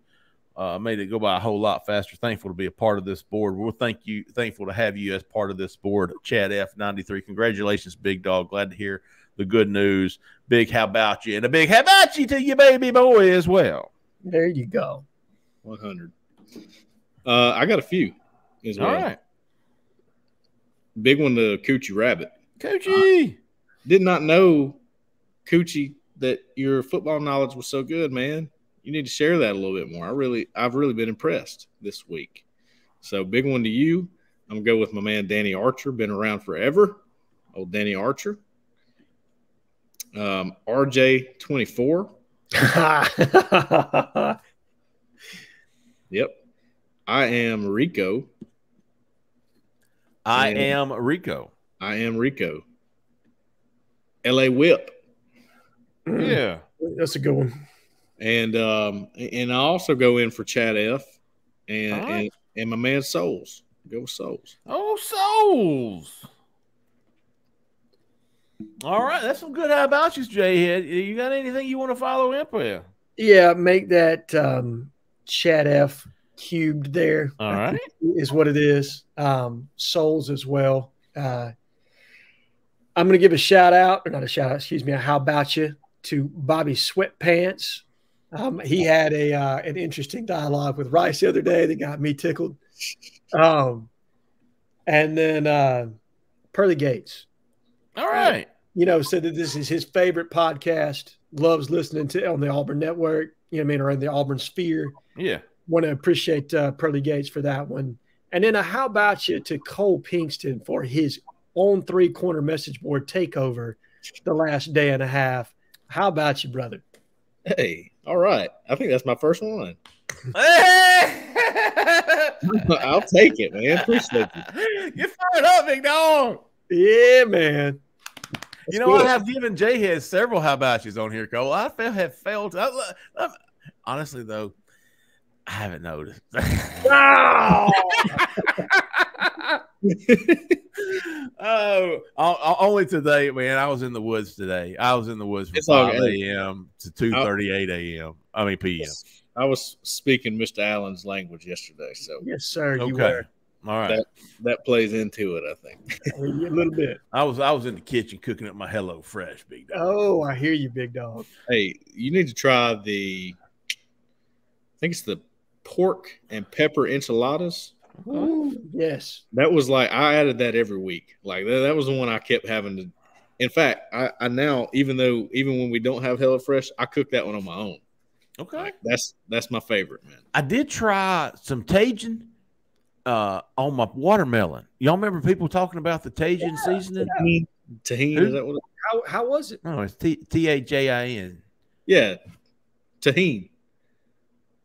Made it go by a whole lot faster. Thankful to be a part of this board. We'll thankful to have you as part of this board. Chad F93. Congratulations, big dog. Glad to hear the good news. Big how about you, and a big how about you to your baby boy as well. There you go. 100. I got a few as well. All right. Big one to Coochie Rabbit. Coochie. Did not know, Coochie, that your football knowledge was so good, man. You need to share that a little bit more. I've really been impressed this week. So big one to you. I'm going to go with my man Danny Archer. Been around forever. Old Danny Archer. RJ24. Yep. I am Rico. I am Rico. LA Whip. Yeah. That's a good one. And I also go in for Chad F. And my man Souls. Go with Souls. Oh, Souls. All right. That's some good how about you, Jhead. You got anything you want to follow up with? Yeah, make that Chad F cubed there. All right. Is what it is. Souls as well. I'm going to give a shout out, or not a shout out, excuse me, a how about you to Bobby Sweatpants. He had an interesting dialogue with Rice the other day that got me tickled. And then Pearly Gates. All right. Said that this is his favorite podcast, loves listening to on the Auburn Network, or in the Auburn sphere. Yeah. Want to appreciate Pearly Gates for that one. And then how about you to Cole Pinkston for his own 3-corner message board takeover the last day and a half. How about you, brother? Hey, all right. I think that's my first one. I'll take it, man. Appreciate you. Get fired up, big dog. Yeah, man. You know, I have given Jhead several how about yous on here, Cole. I have failed. Honestly, though, I haven't noticed. Wow. Only today, man. I was in the woods today. I was in the woods from 5 a.m. to 2:38 a.m. I mean p.m. I was speaking Mr. Allen's language yesterday, so yes, sir. You okay. were. All right. That plays into it, I think. A little bit. I was in the kitchen cooking up my Hello Fresh, big dog. Oh, I hear you, big dog. Hey, you need to try I think it's the pork and pepper enchiladas. Ooh, yes. That was I added that every week. Like that was the one I kept having to. In fact, I now even when we don't have HelloFresh, I cook that one on my own. Okay, that's my favorite, man. I did try some Tajin on my watermelon. Y'all remember people talking about the Tajin seasoning? Tahini, is that what? How was it? No, it's Tajin. Yeah, tahini.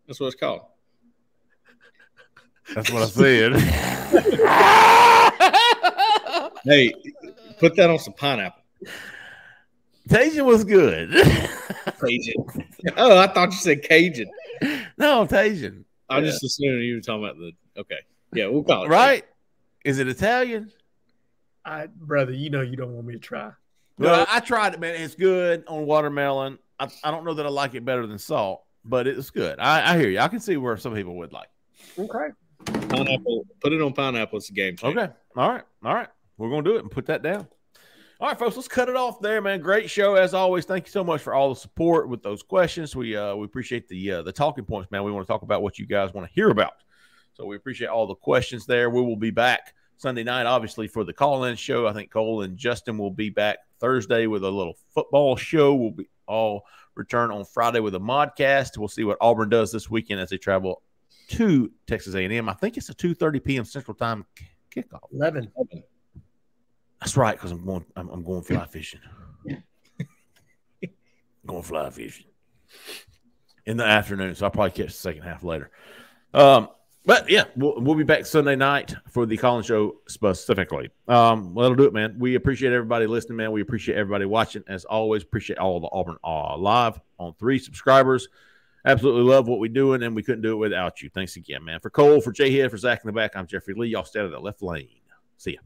That's what it's called. That's what I said. Hey, put that on some pineapple. Tajin was good. Cajun. Oh, I thought you said Cajun. No, Tajin. I just assumed you were talking about okay. Yeah, we'll call it. Right? Is it Italian? Brother, you don't want me to try. No, I tried it, man. It's good on watermelon. I don't know that I like it better than salt, but it's good. I hear you. I can see where some people would like. Okay. Pineapple. Put it on pineapple. It's a game changer. Okay. All right. We're going to do it and put that down. All right, folks, let's cut it off there, man. Great show as always. Thank you so much for all the support with those questions. We appreciate the talking points, man. We want to talk about what you guys want to hear about. So we appreciate all the questions there. We will be back Sunday night, obviously, for the call-in show. I think Cole and Justin will be back Thursday with a little football show. We'll be all return on Friday with a modcast. We'll see what Auburn does this weekend as they travel to Texas A&M. I think it's a 2:30 p.m. Central Time kickoff. 11. That's right, because I'm going fly fishing. Going fly fishing in the afternoon, so I'll probably catch the second half later. But yeah, we'll be back Sunday night for the call-in show specifically. Well, that'll do it, man. We appreciate everybody listening, man. We appreciate everybody watching. As always, appreciate all the Auburn Live on 3 subscribers. Absolutely love what we're doing, and we couldn't do it without you. Thanks again, man. For Cole, for Jhead, for Zach in the back, I'm Jeffrey Lee. Y'all stay out of the left lane. See ya.